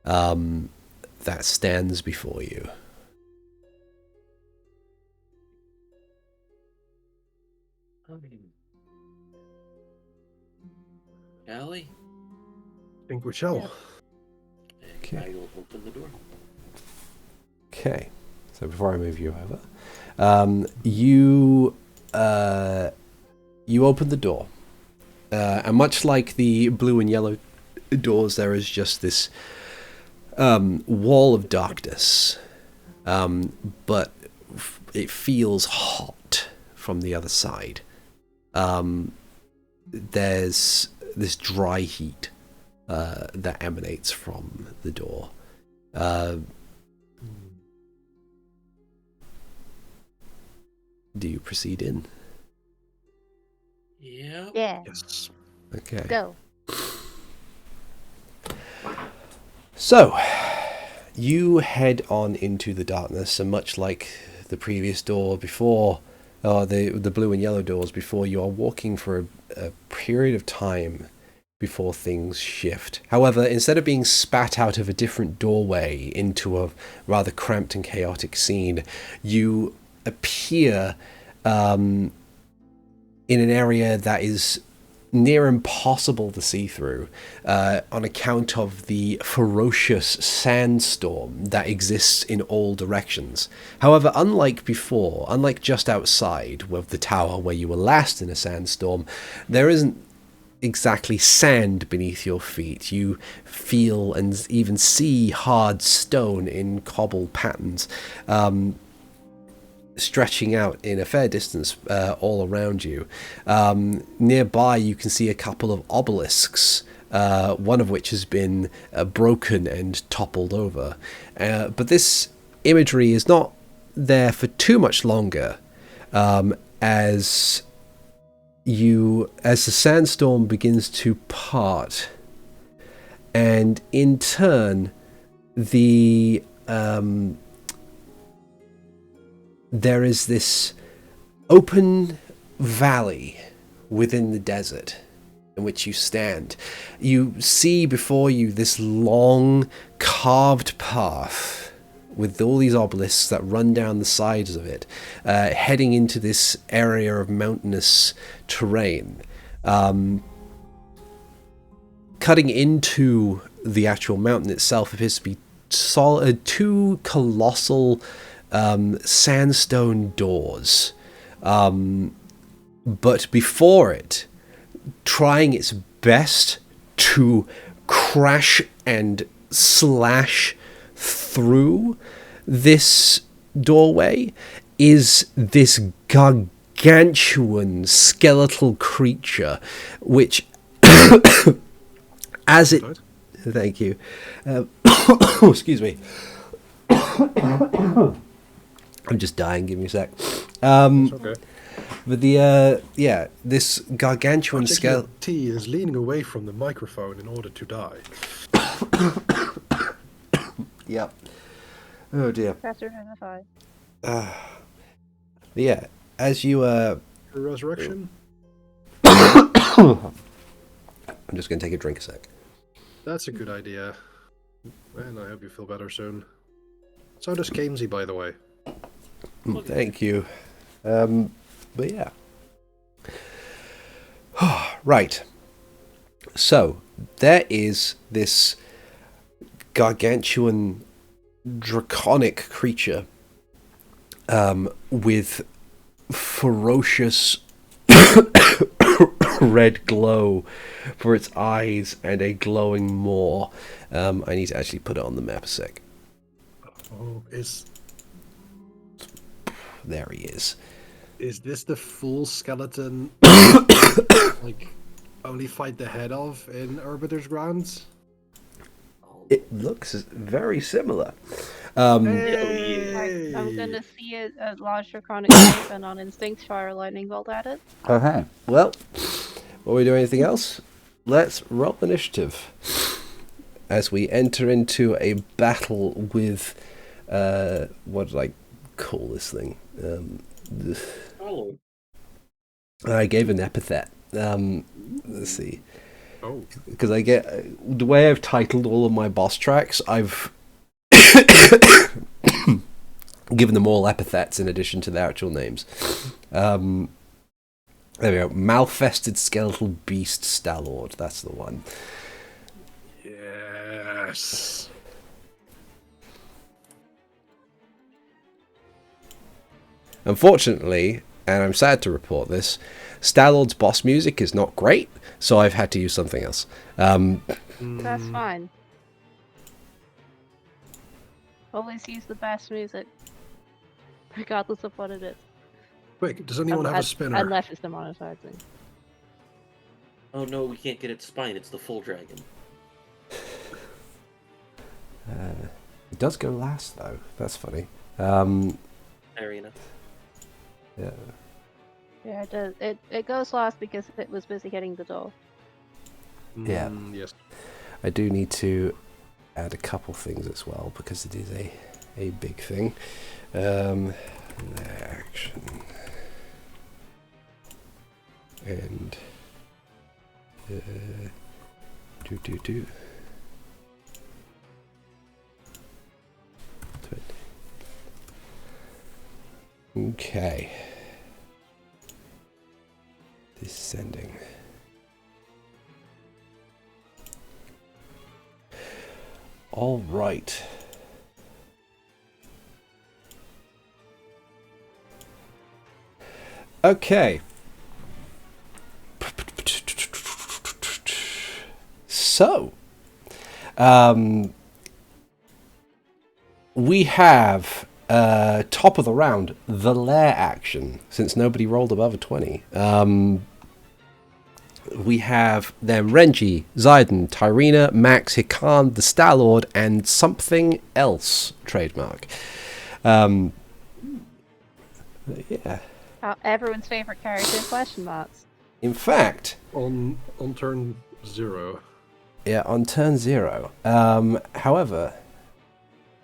that stands before you. Allie? I think we shall. Okay. I will open the door. Okay, so before I move you over, you open the door, and much like the blue and yellow doors, there is just this wall of darkness, but it feels hot from the other side. There's this dry heat that emanates from the door. Do you proceed in? Yeah. Yeah. Yes. Okay. Go. So, you head on into the darkness, and much like the previous door before, or the blue and yellow doors before, you are walking for a period of time before things shift. However, instead of being spat out of a different doorway into a rather cramped and chaotic scene, you appear in an area that is near impossible to see through on account of the ferocious sandstorm that exists in all directions. However, unlike before, unlike just outside of the tower where you were last in a sandstorm, there isn't exactly sand beneath your feet. You feel and even see hard stone in cobble patterns stretching out in a fair distance all around you. Nearby you can see a couple of obelisks, one of which has been broken and toppled over. But this imagery is not there for too much longer, as the sandstorm begins to part, and in turn there is this open valley within the desert in which you stand. You see before you this long carved path with all these obelisks that run down the sides of it, heading into this area of mountainous terrain. Cutting into the actual mountain itself appears to be two colossal sandstone doors, but before it, trying its best to crash and slash through this doorway, is this gargantuan skeletal creature, which as it... Thank you. Excuse me. I'm just dying, give me a sec. It's okay. But this gargantuan skeleton... T is leaning away from the microphone in order to die. Yep. Oh dear. Faster than a 5. Yeah, as you... Resurrection? I'm just going to take a drink a sec. That's a good idea. And I hope you feel better soon. So does Kamesy, by the way. Thank you. But yeah. Right. So, there is this gargantuan draconic creature with ferocious red glow for its eyes and a glowing maw. I need to actually put it on the map a sec. Oh, There he is. Is this the full skeleton like only fight the head of in Arbiter's Grounds? Oh It looks very similar. Hey! I'm gonna see a large draconic shape and on instinct fire a lightning bolt at it. Okay. Well, before we do anything else, let's roll initiative as we enter into a battle with what did I call this thing? Oh, I gave an epithet. Let's see. Oh. Because I get the way I've titled all of my boss tracks, I've given them all epithets in addition to their actual names. There we go. Malfested skeletal beast Stallord. That's the one. Yes. Unfortunately, and I'm sad to report this, Stallord's boss music is not great, so I've had to use something else. That's fine. Always use the best music, regardless of what it is. Quick, does anyone have a spinner? Unless it's demonetizing. oh no, we can't get its spine. It's the full dragon. It does go last, though. That's funny. Tyrina. Yeah. Yeah, it does. It goes last because it was busy hitting the door. Yeah. Yes. I do need to add a couple things as well, because it is a big thing. Action. And... do. Okay. Descending. All right. Okay. So, we have top of the round, the lair action, since nobody rolled above a 20. We have then Renji, Zayden, Tyrina, Max, Hikan, the Stallord, and something else trademark. Yeah. Everyone's favorite character, question marks. In fact, On turn 0. yeah, on turn 0. However,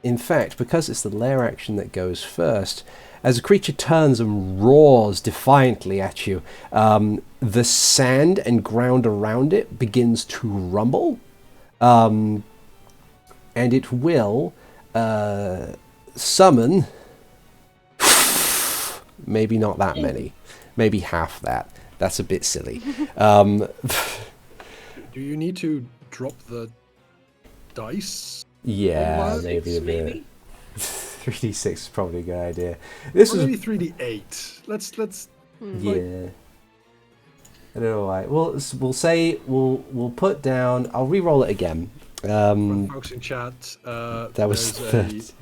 in fact, because it's the lair action that goes first, as a creature turns and roars defiantly at you, the sand and ground around it begins to rumble, and it will summon maybe not that many, maybe half that. That's a bit silly. Do you need to drop the dice? Yeah, What? maybe a bit. Maybe? 3d6 is probably a good idea. This Or is maybe 3d8. Let's. yeah. I don't know why. We'll say we'll put down. I'll re-roll it again. For folks in chat, That was there's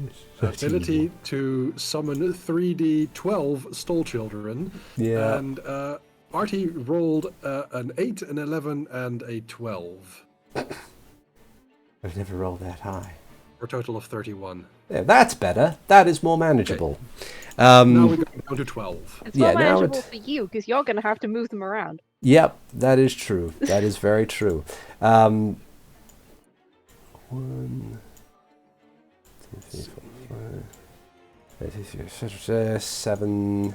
a 13. ability to summon 3d12 stall children. Yeah. And Artie rolled an 8, an 11, and a 12. I've never rolled that high. For a total of 31. Yeah, that's better. That is more manageable. Now we're going down to 12. It's Yeah, more now manageable it- for you, because you're going to have to move them around. Yep, that is true. That is very true. 1, 2, 3, 4, 5, 7,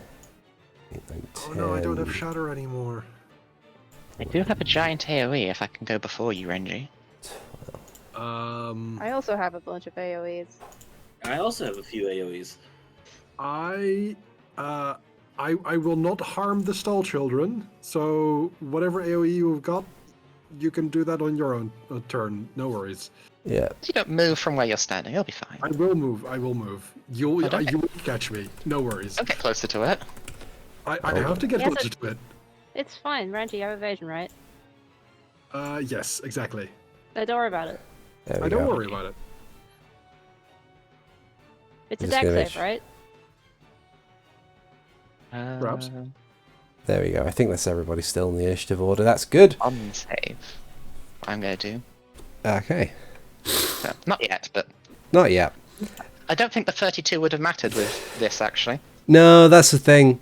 8, 9, 10. Oh no, I don't have Shatter anymore. I do have a giant AoE if I can go before you, Renji. I also have a bunch of AoEs. I also have a few AoEs. I will not harm the stall children, so whatever AoE you've got, you can do that on your own turn. No worries. Yeah. You don't move from where you're standing, you'll be fine. I will move. You'll Oh, don't you will catch me. No worries. Don't get closer to it. I have to get Yes, closer to it. It's fine, Renji, you have evasion, right? Yes, exactly. Don't worry about it. There we I don't go. worry about it. It's a Just deck gonna save, make- right? Perhaps. There we go. I think that's everybody still in the initiative order. That's good. Unsave. I'm gonna do. Okay. Not yet, but Not yet. I don't think the 32 would have mattered with this, actually. No, that's the thing.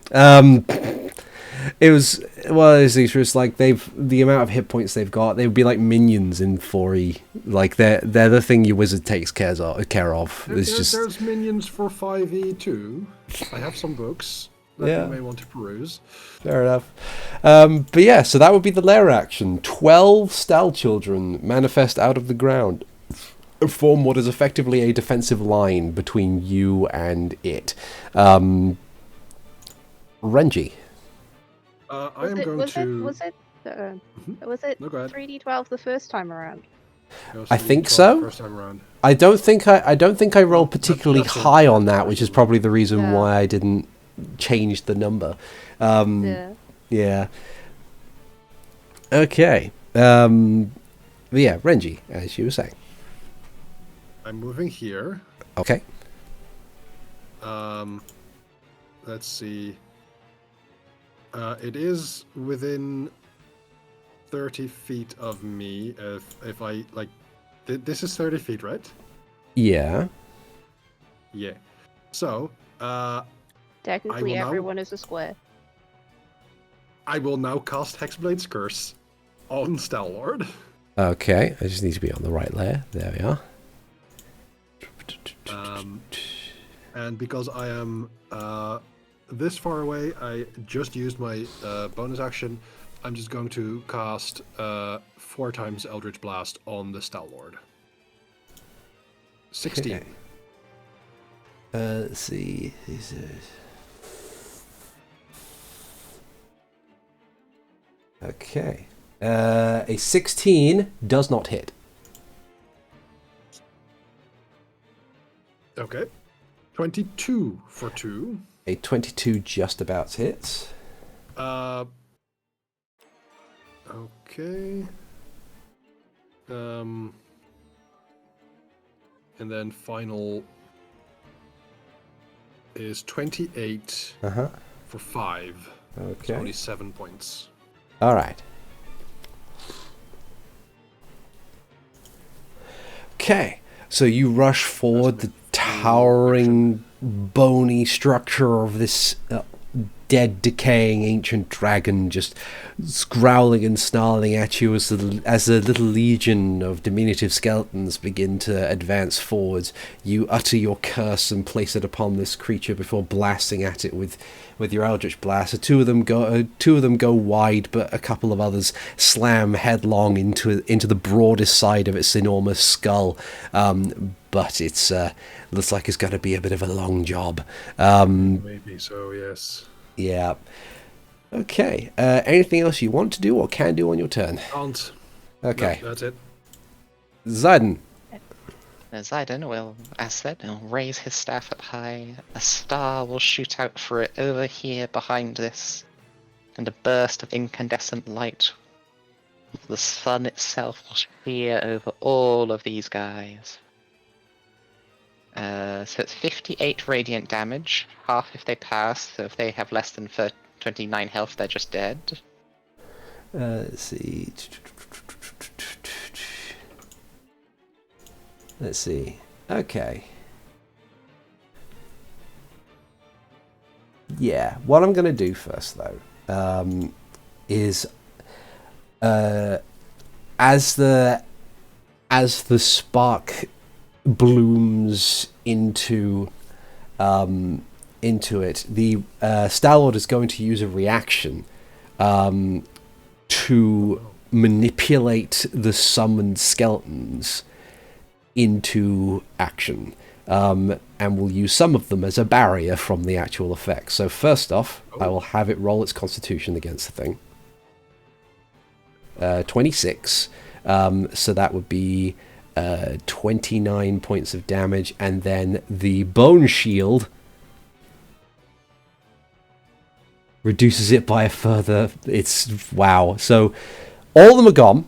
It was it's like the amount of hit points they've got. They would be like minions in 4E. Like they're the thing your wizard takes care of. There's minions for 5e too. I have some books that Yeah. you may want to peruse. Fair enough. But yeah, so that would be the lair action. 12 Stall children manifest out of the ground, form what is effectively a defensive line between you and it. Renji. I am going to. Was it No, go ahead. 3d12 the first time around? I think so. First time around. I don't think I rolled particularly that's high on that, which is probably the reason Yeah. why I didn't change the number. Yeah. Okay. But yeah, Renji, as you were saying. I'm moving here. Okay. Let's see. It is within 30 feet of me. If I like, this is 30 feet, right? Yeah. Yeah. So, Technically, will now- everyone is a square. I will now cast Hexblade's Curse on Stallord. Okay. I just need to be on the right layer. There we are. And because I am this far away, I just used my bonus action. I'm just going to cast 4 times Eldritch Blast on the Stallord. 16. Okay. Let's see. Okay. A 16 does not hit. Okay. 22 for 2. A 22 just about hits. Okay. And then final is 28 Uh-huh. for 5. It's Okay. only 7 points. All right. Okay. So you rush forward, the towering, bony structure of this dead, decaying ancient dragon just growling and snarling at you as a little legion of diminutive skeletons begin to advance forwards. You utter your curse and place it upon this creature before blasting at it with your Eldritch Blast. Two of them go wide, but a couple of others slam headlong into the broadest side of its enormous skull. But it's looks like it's going to be a bit of a long job. Maybe so, yes. Yeah. Okay. Anything else you want to do or can do on your turn? Can't. Okay. No, that's it. Zayden. Zayden will, as said, he'll raise his staff up high. A star will shoot out for it over here behind this, and a burst of incandescent light. The sun itself will sheer over all of these guys. So it's 58 radiant damage, half if they pass, so if they have less than 29 health, they're just dead. Let's see. Let's see. Okay. Yeah, what I'm going to do first, though, is as the spark blooms into it, the Stallord is going to use a reaction to manipulate the summoned skeletons into action, and we'll use some of them as a barrier from the actual effect. So first off, I will have it roll its constitution against the thing. 26, so that would be 29 points of damage, and then the bone shield reduces it by a further, wow. So all of them are gone.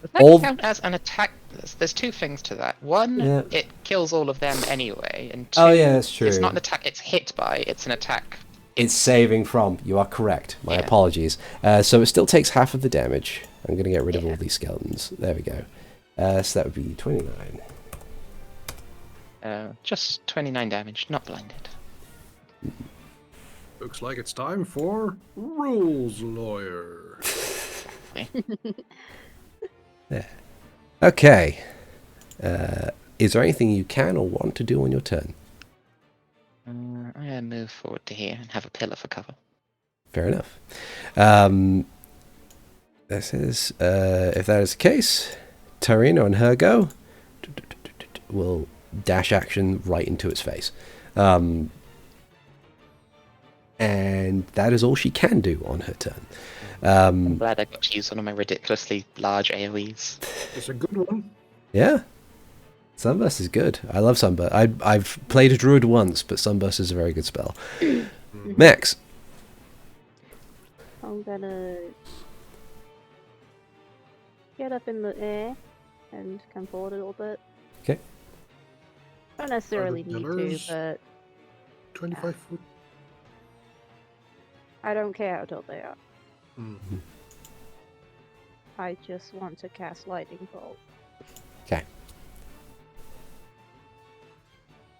Does that count as an attack? There's two things to that. One, Yeah. it kills all of them anyway, and two, Oh yeah, that's true. it's not an attack it's hit by, it's an attack. It's saving from. You are correct. My Yeah. apologies. So it still takes half of the damage. I'm going to get rid of all these skeletons. There we go. So that would be 29. Just 29 damage, not blinded. Looks like it's time for Rules Lawyer. Yeah. Okay. Is there anything you can or want to do on your turn? I'm gonna move forward to here and have a pillar for cover. Fair enough. This is, if that is the case, Tyrina and her go will dash action right into its face. And that is all she can do on her turn. I'm glad I got to use one of my ridiculously large AoEs. It's a good one. Yeah. Sunburst is good. I love Sunburst. I've played a druid once, but Sunburst is a very good spell. Max. I'm gonna get up in the air and come forward a little bit. Okay. Don't necessarily need to, pillars? but 25 foot. I don't care how tall they are. Mm-hmm. I just want to cast Lightning Bolt. Okay.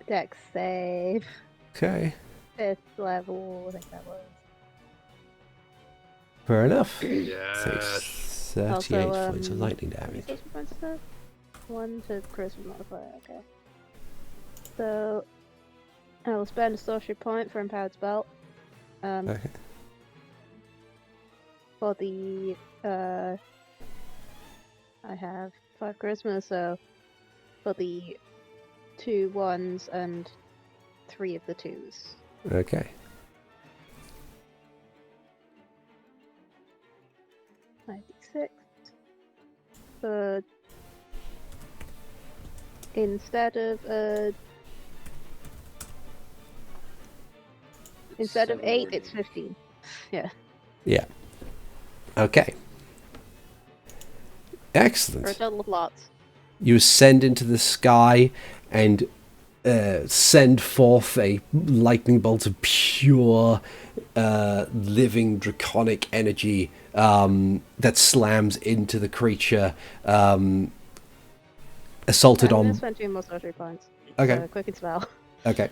Dex save. Okay. 5th level, I think that was. Fair enough. Yes. Takes 38 Also, points of lightning how many damage. social points is that? 1 to charisma modifier, okay. So, I will spend a social point for Empowered Spell. Okay. For the, I have 5 charisma, so for the 2 1s and 3 of the 2s. Okay. 96. But instead of 8, it's 15. Yeah. Yeah. Okay. For a Excellent. total of lots. You ascend into the sky and send forth a lightning bolt of pure, living draconic energy that slams into the creature, assaulted I'm on. gonna spend 2 more sorcery points. Okay. So, quick and spell. Okay.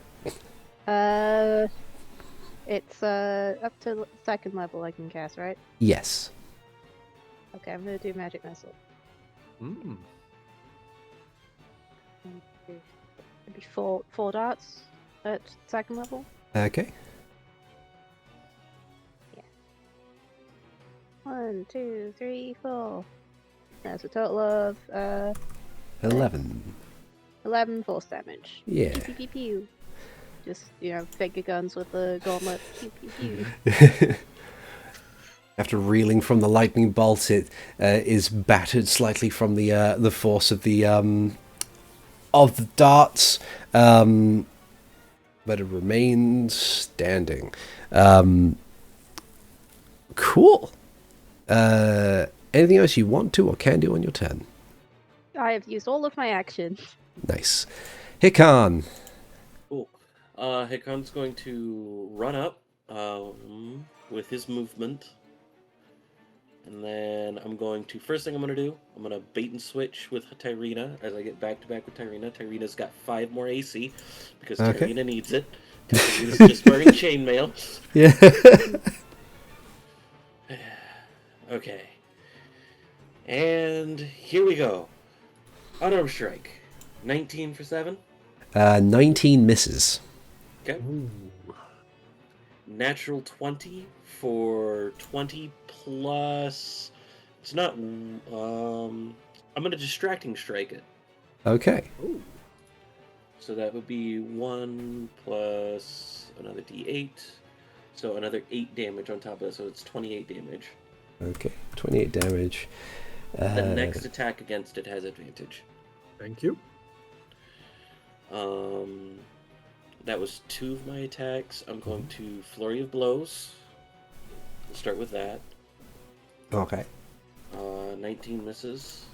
It's up to 2nd level I can cast, right? Yes. Okay, I'm gonna do magic missile. Mm. Maybe four darts at 2nd level. Okay. 1, 2, 3, 4. That's a total of 11. 11 force damage. Yeah. Pew, pew, pew, pew. Just, finger guns with the gauntlet. Pew, pew, pew. After reeling from the lightning bolt, it is battered slightly from the force of the darts, but it remains standing. Cool. Anything else you want to or can do on your turn? I have used all of my actions. Nice. Hikan. Cool. Hikan's going to run up with his movement. And then I'm going to, first thing I'm going to do, I'm going to bait and switch with Tyrina as I get back to back with Tyrina. Tyrina's got 5 more AC because Okay. Tyrina needs it. Tyrina's just wearing chainmail. Yeah. Okay. And here we go. Unarmed strike. 19 for 7. 19 misses. Okay. Ooh. Natural 20 for 20 plus. It's not. I'm gonna distracting strike it. Okay. Ooh. So that would be 1 plus another d8. So another 8 damage on top of that. So it's 28 damage. Okay. 28 damage. The next attack against it has advantage. Thank you. That was 2 of my attacks. I'm going to Flurry of Blows. We'll start with that. Okay. 19 misses.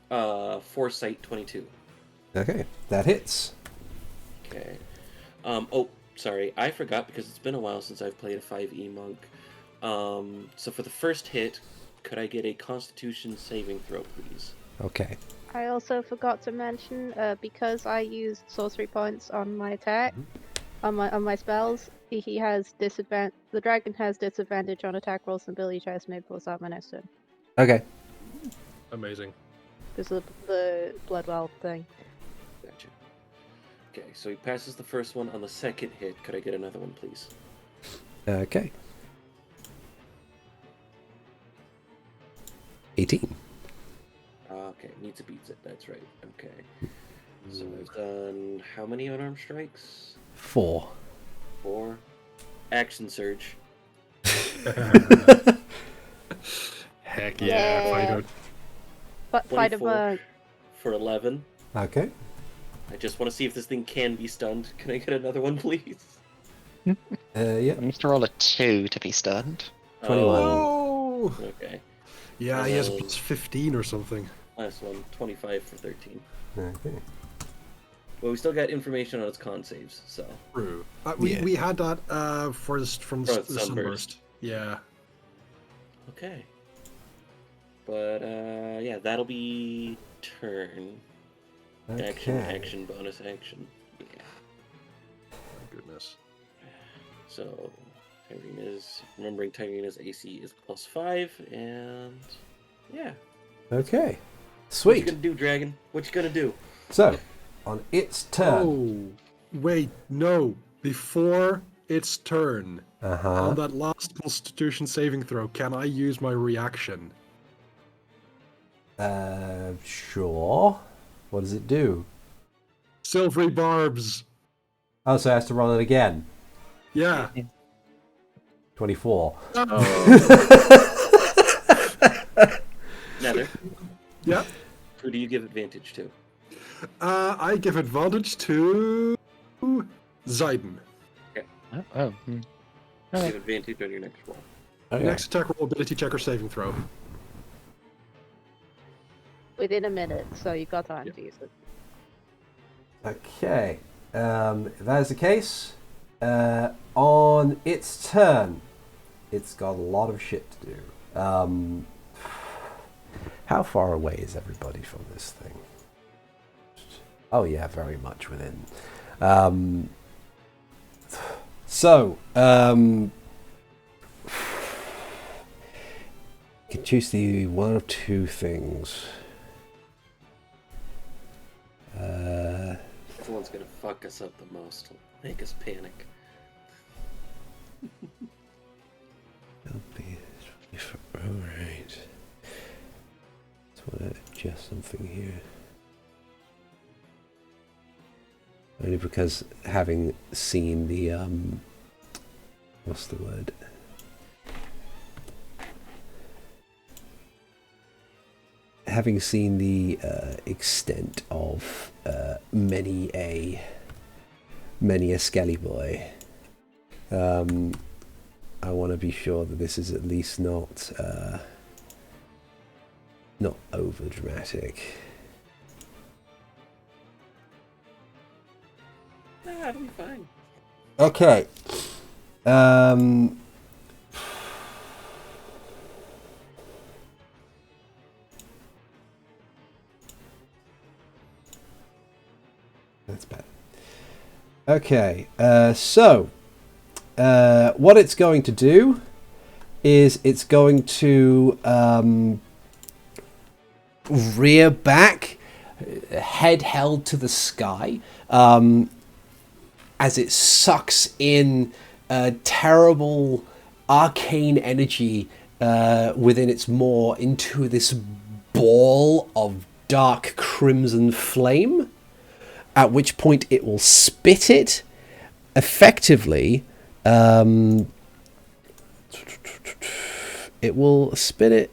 Foresight 22. Okay. That hits. Okay. Oh, sorry. I forgot because it's been a while since I've played a 5e monk. So for the first hit, could I get a Constitution saving throw, please? Okay. I also forgot to mention, because I used sorcery points on my attack, on my spells, he has disadvantage. The dragon has disadvantage on attack rolls and ability checks made plus my next turn Okay. Amazing. because of the blood well thing. Gotcha. Okay, so he passes the first one. On the second hit, could I get another one, please? Okay. 18. Okay, needs a beats it. That's right. Okay. So I've done how many unarmed strikes? 4. 4. Action surge. Heck Yeah. yeah, Fido. But fight a 24 bug. for 11. Okay. I just want to see if this thing can be stunned. Can I get another one, please? Yeah. I need to roll a 2 to be stunned. 21. Oh! Okay. Yeah, he has Well- plus 15 or something. Last one, 25 for 13. Okay. Well, we still got information on its con saves, so. True. Yeah. We had that from For the the sunburst. sunburst. Yeah. Okay. But, yeah, that'll be turn. Action, Okay. action, bonus action. Yeah. Goodness. So, remembering Tyrina's AC is +5, and yeah. Okay. What Sweet. you gonna do, Dragon? What you gonna do? So, on its turn. Oh, wait, no. Before its turn, Uh-huh. on that last Constitution saving throw, can I use my reaction? Sure. What does it do? Silvery barbs. Oh, so it has to roll it again. Yeah. 24. Nether, Yeah. who do you give advantage to? I give advantage to Zayden. Oh. Give advantage on your next roll. Okay. Next attack roll, ability check or saving throw. Within a minute, so you've got time to use it. Okay. If that is the case, on its turn, it's got a lot of shit to do. How far away is everybody from this thing? Oh yeah, very much within. So, you can choose the one of two things. This one's gonna fuck us up the most. Make us panic. Alright. Just want to adjust something here. Only because having seen the what's the word? Having seen the extent of many a Skelly boy, I want to be sure that this is at least not over dramatic. Nah, it'll be fine. Okay. That's bad. Okay. So, what it's going to do is it's going to rear back, head held to the sky, as it sucks in terrible arcane energy within its maw into this ball of dark crimson flame, at which point it will spit it effectively. It will spit it,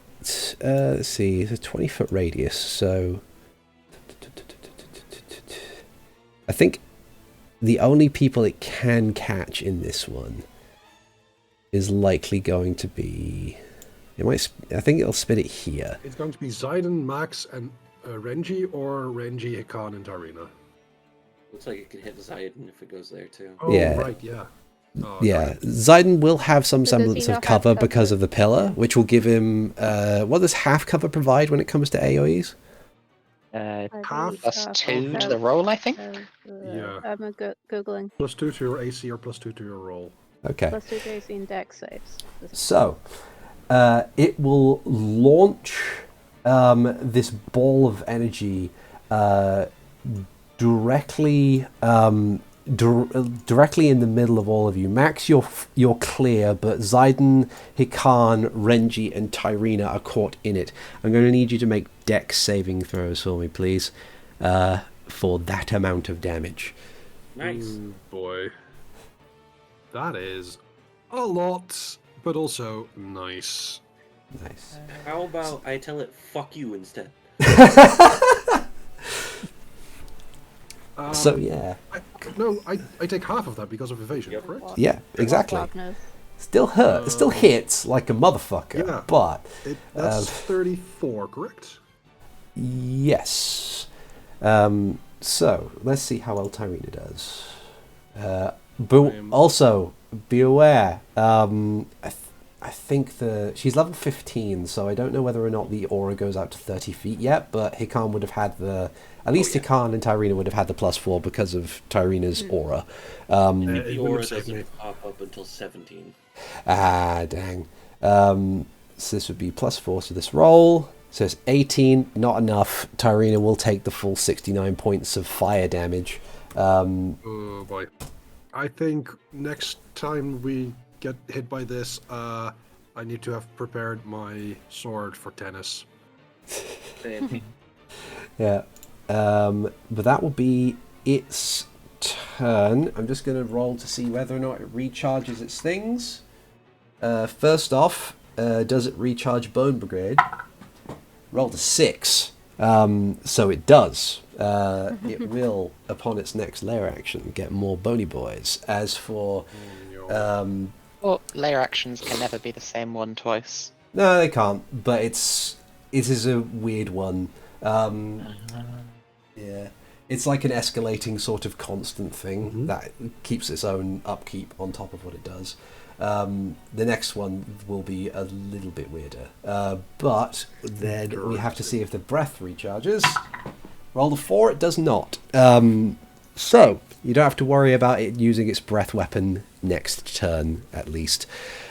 let's see, it's a 20-foot radius, so I think the only people it can catch in this one is likely going to be... I think it'll spit it here. It's going to be Zayden, Max, and Renji, or Renji, Hikan, and Tyrina. Looks like it could hit Zayden if it goes there too. Oh, Yeah. right, yeah. Oh, Yeah, darn it. Zayden will have some So does he semblance not of have cover because cover? of the pillar, which will give him. What does half cover provide when it comes to AoEs? I Half believe Plus half 2 to of- the roll, I think. of, Yeah. I'm googling. +2 to your AC or +2 to your roll. Okay. Plus 2 to AC and dex saves. So, it will launch this ball of energy directly directly in the middle of all of you. Max, you're clear, but Zayden, Hikan, Renji, and Tyrina are caught in it. I'm going to need you to make dex saving throws for me, please, for that amount of damage. Nice. Ooh, boy. That is a lot, but also nice. Nice. How about I tell it "fuck you" instead? So yeah, I take half of that because of evasion, Yep. correct? yeah, exactly. Wagner's. Still hurt. It still hits like a motherfucker. Yeah. But That's 34, correct? yes. So let's see how well Tyrina does. But also be aware. I think she's level 15, so I don't know whether or not the aura goes out to 30 feet yet. But Hikan would have had at least Hikan and Tyrina would have had the +4 because of Tyrina's aura. I think it the wouldn't aura save me. doesn't pop up until 17. Ah, dang. So this would be +4 to this roll. So it's 18, not enough. Tyrina will take the full 69 points of fire damage. Oh boy. I think next time we get hit by this, I need to have prepared my sword for tennis. Yeah. But that will be its turn. I'm just going to roll to see whether or not it recharges its things. First off, does it recharge Bone Brigade? Rolled a 6. So it does. It will, upon its next lair action, get more bony boys. As for... Well, layer actions can never be the same one twice. No, they can't. But it is a weird one. Yeah. It's like an escalating sort of constant thing that keeps its own upkeep on top of what it does. The next one will be a little bit weirder. But then we have to see if the breath recharges. Roll a 4, it does not. So, you don't have to worry about it using its breath weapon next turn, at least.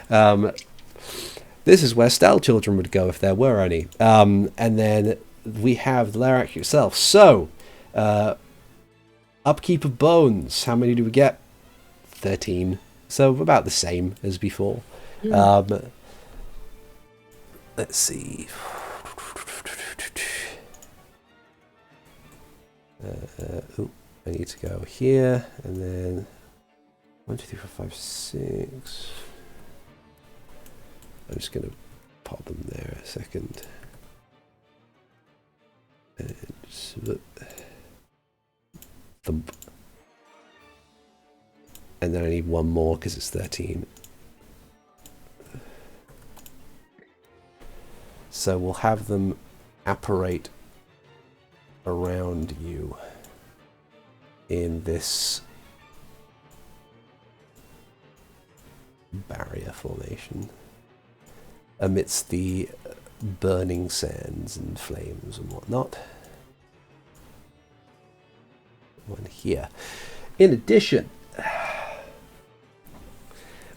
This is where Stell Children would go if there were any. And then we have the Larak itself. So, upkeep of bones. How many do we get? 13. So about the same as before. Let's see. I need to go here, and then 1, 2, 3, 4, 5, 6. I'm just going to pop them there a second. And thump. And then I need one more because it's 13. So we'll have them apparate around you in this barrier formation amidst the burning sands and flames and whatnot. One here. In addition,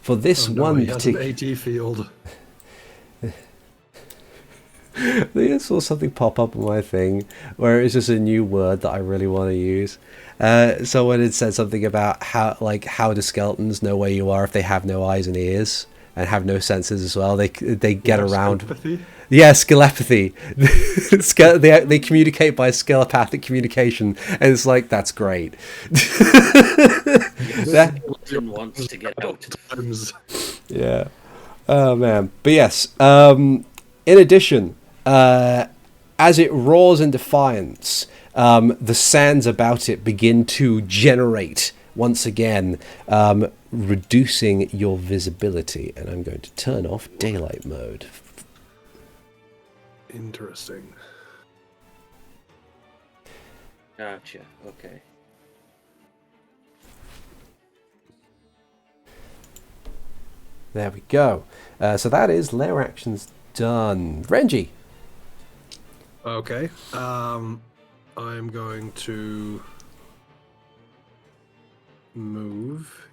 for this one he has an particular... AT field. I think I saw something pop up on my thing where it's just a new word that I really want to use. Someone had said something about how do skeletons know where you are if they have no eyes and ears and have no senses as well? They get around. Telepathy? Yeah, skelepathy. They communicate by skelepathic communication, and it's like that's great. Skeleton wants to get out. Yeah. Oh man. But yes. In addition, as it roars in defiance, the sands about it begin to generate once again, reducing your visibility. And I'm going to turn off daylight mode. Interesting. Gotcha. Okay. There we go. So that is layer actions done. Renji. Okay. I'm going to move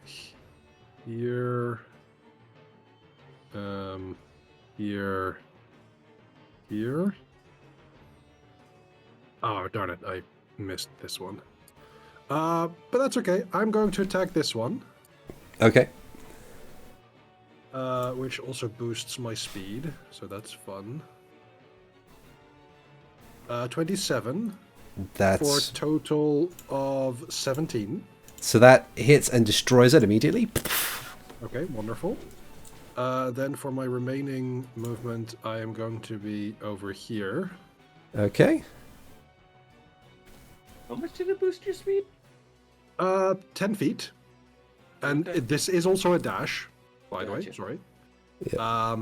here. Here. Oh, darn it. I missed this one. But that's okay. I'm going to attack this one. Okay. Which also boosts my speed, so that's fun. 27 That's for a total of 17. so that hits and destroys it immediately. Okay, wonderful. Then for my remaining movement, I am going to be over here. Okay. How much did it boost your speed? 10 feet. And Okay. this is also a dash, by the way, Gotcha. sorry. Yeah.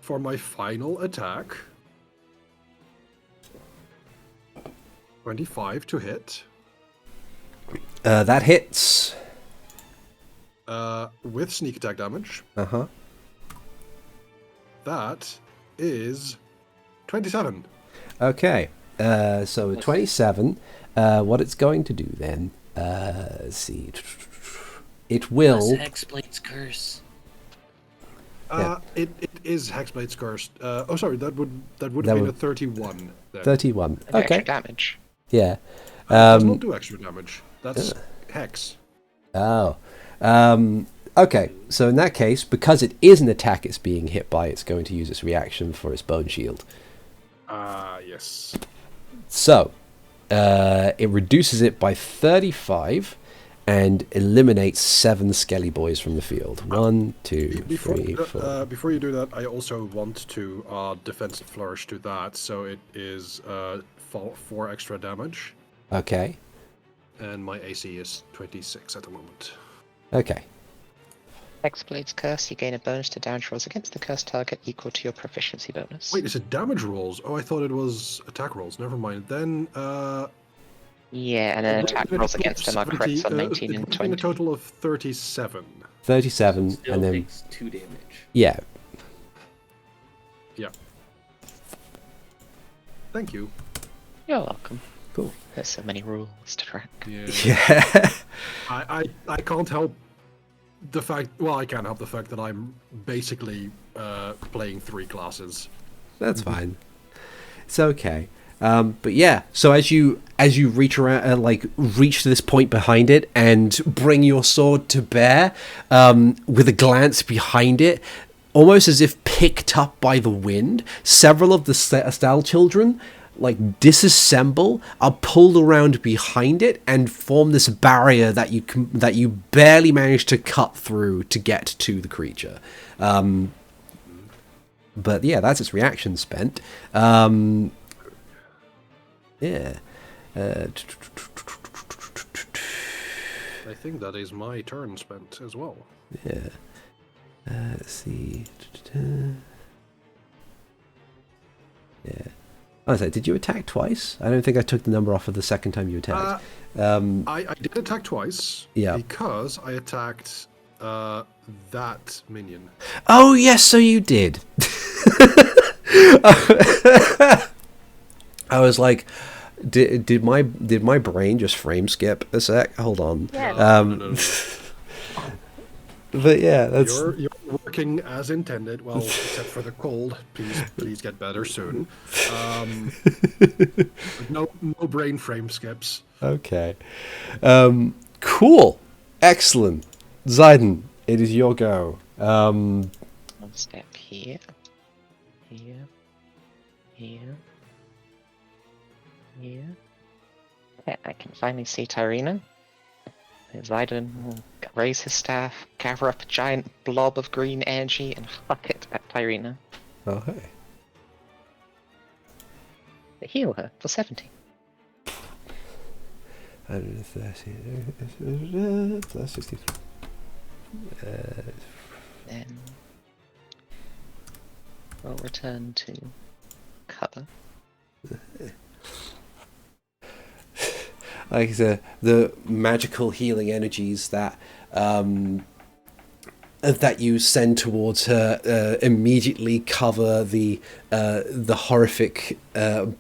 For my final attack, 25 to hit. That hits. With sneak attack damage. Uh-huh. That is 27. Okay. So 27. What it's going to do then? Let's see. It will. Hexblade's curse. It is Hexblade's cursed. Oh, sorry, that would have That been would- a 31. Then. 31. Extra Okay. damage. Yeah. It does not do extra damage. That's hex. Oh. Okay. So in that case, because it is an attack it's being hit by, it's going to use its reaction for its bone shield. Yes. So, it reduces it by 35 and eliminates 7 Skelly Boys from the field. 1, 2, 3, 4. Before you do that, I also want to defensive flourish to that, so it is 4 extra damage, Okay. and my AC is 26 at the moment. Okay. Hexblade's curse, you gain a bonus to damage rolls against the cursed target equal to your proficiency bonus. Wait, is it damage rolls? Oh, I thought it was attack rolls. Never mind. Then Yeah, and then attack rolls against them are crits on 19 and in a 20. total of 37. 37 Still and then takes 2 damage. yeah. Yeah. Thank you. You're welcome. Cool. There's so many rules to track. Yeah. I can't help the fact. Well, I can't help the fact that I'm basically playing 3 classes. That's fine. It's okay. But yeah, so as you reach around, reach to this point behind it and bring your sword to bear, with a glance behind it, almost as if picked up by the wind, several of the Stall children disassemble, are pulled around behind it, and form this barrier that you barely manage to cut through to get to the creature. But yeah, that's its reaction spent. Yeah. I think that is my turn spent as well. Yeah. Let's see. Yeah. Oh, so did you attack twice? I don't think I took the number off of the second time you attacked. I did attack twice. Yeah. Because I attacked that minion. Oh yes, so you did. I was like, did my brain just frame skip a sec? Hold on. Yeah. No. But yeah, that's You're working as intended. Well, except for the cold. Please get better soon. No brain frame skips. okay. Cool, excellent. Zayden, it is your go. One step here. Here. Here. Here. Yeah, I can finally see Tyrina. Zayden will raise his staff, gather up a giant blob of green energy, and huck it at Tyrina. Oh hey. Heal her for 70. 130 plus 63. Then we'll return to cover. Like the magical healing energies that that you send towards her immediately cover the horrific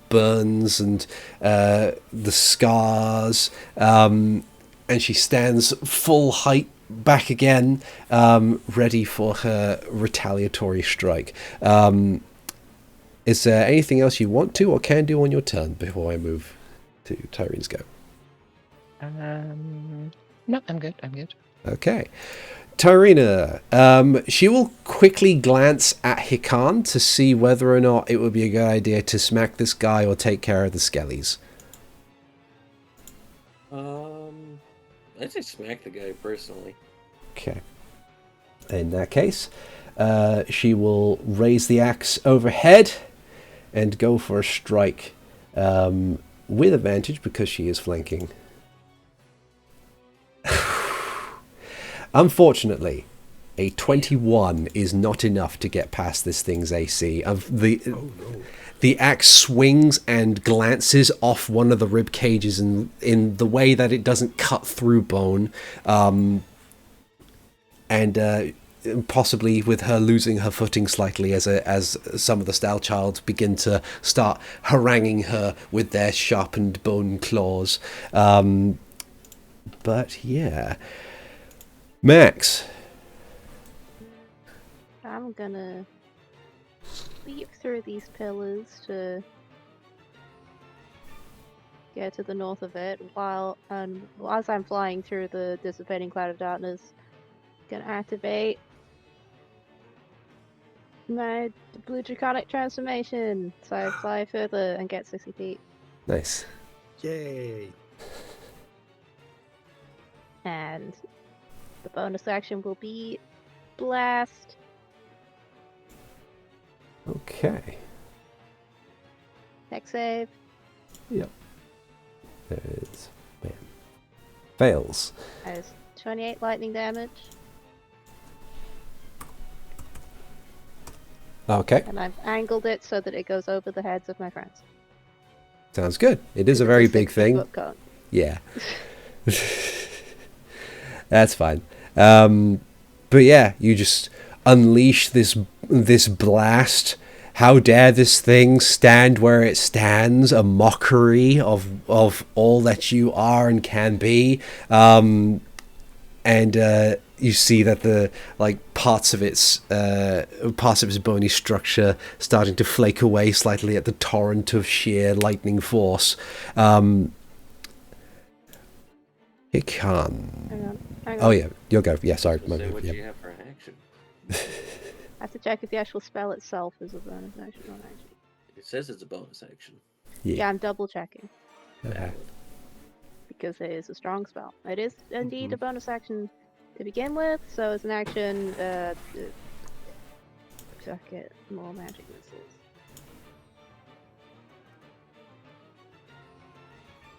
burns and the scars, and she stands full height back again, ready for her retaliatory strike. Is there anything else you want to or can do on your turn before I move to Tyrina's go? No, I'm good. I'm good. Okay. Tyrina, she will quickly glance at Hikan to see whether or not it would be a good idea to smack this guy or take care of the skellies. I'd say smack the guy personally. Okay. In that case, she will raise the axe overhead and go for a strike with advantage because she is flanking. Unfortunately, a 21 is not enough to get past this thing's AC. The axe swings and glances off one of the rib cages in the way that it doesn't cut through bone, and possibly with her losing her footing slightly as some of the Stallchilds begin to start haranguing her with their sharpened bone claws. But yeah. Max. I'm gonna leap through these pillars to get to the north of it, as I'm flying through the dissipating cloud of darkness, gonna activate my blue draconic transformation, so I fly further and get 60 feet. Nice. Yay! And the bonus action will be blast. Okay. Dex save. Yep. There it is. Bam. Fails. That is 28 lightning damage. Okay. And I've angled it so that it goes over the heads of my friends. Sounds good. It is a very big thing. Foot cone. Yeah. That's fine. But yeah, you just unleash this blast. How dare this thing stand where it stands, a mockery of all that you are and can be. And you see that the parts of its bony structure starting to flake away slightly at the torrent of sheer lightning force. It can. Hang on. Oh yeah, you'll go. Yeah, sorry. So what do you have for an action? I have to check if the actual spell itself is a bonus action or not. It says it's a bonus action. Yeah, I'm double checking Okay. because it is a strong spell. It is indeed a bonus action to begin with, so it's an action to get more magic missiles.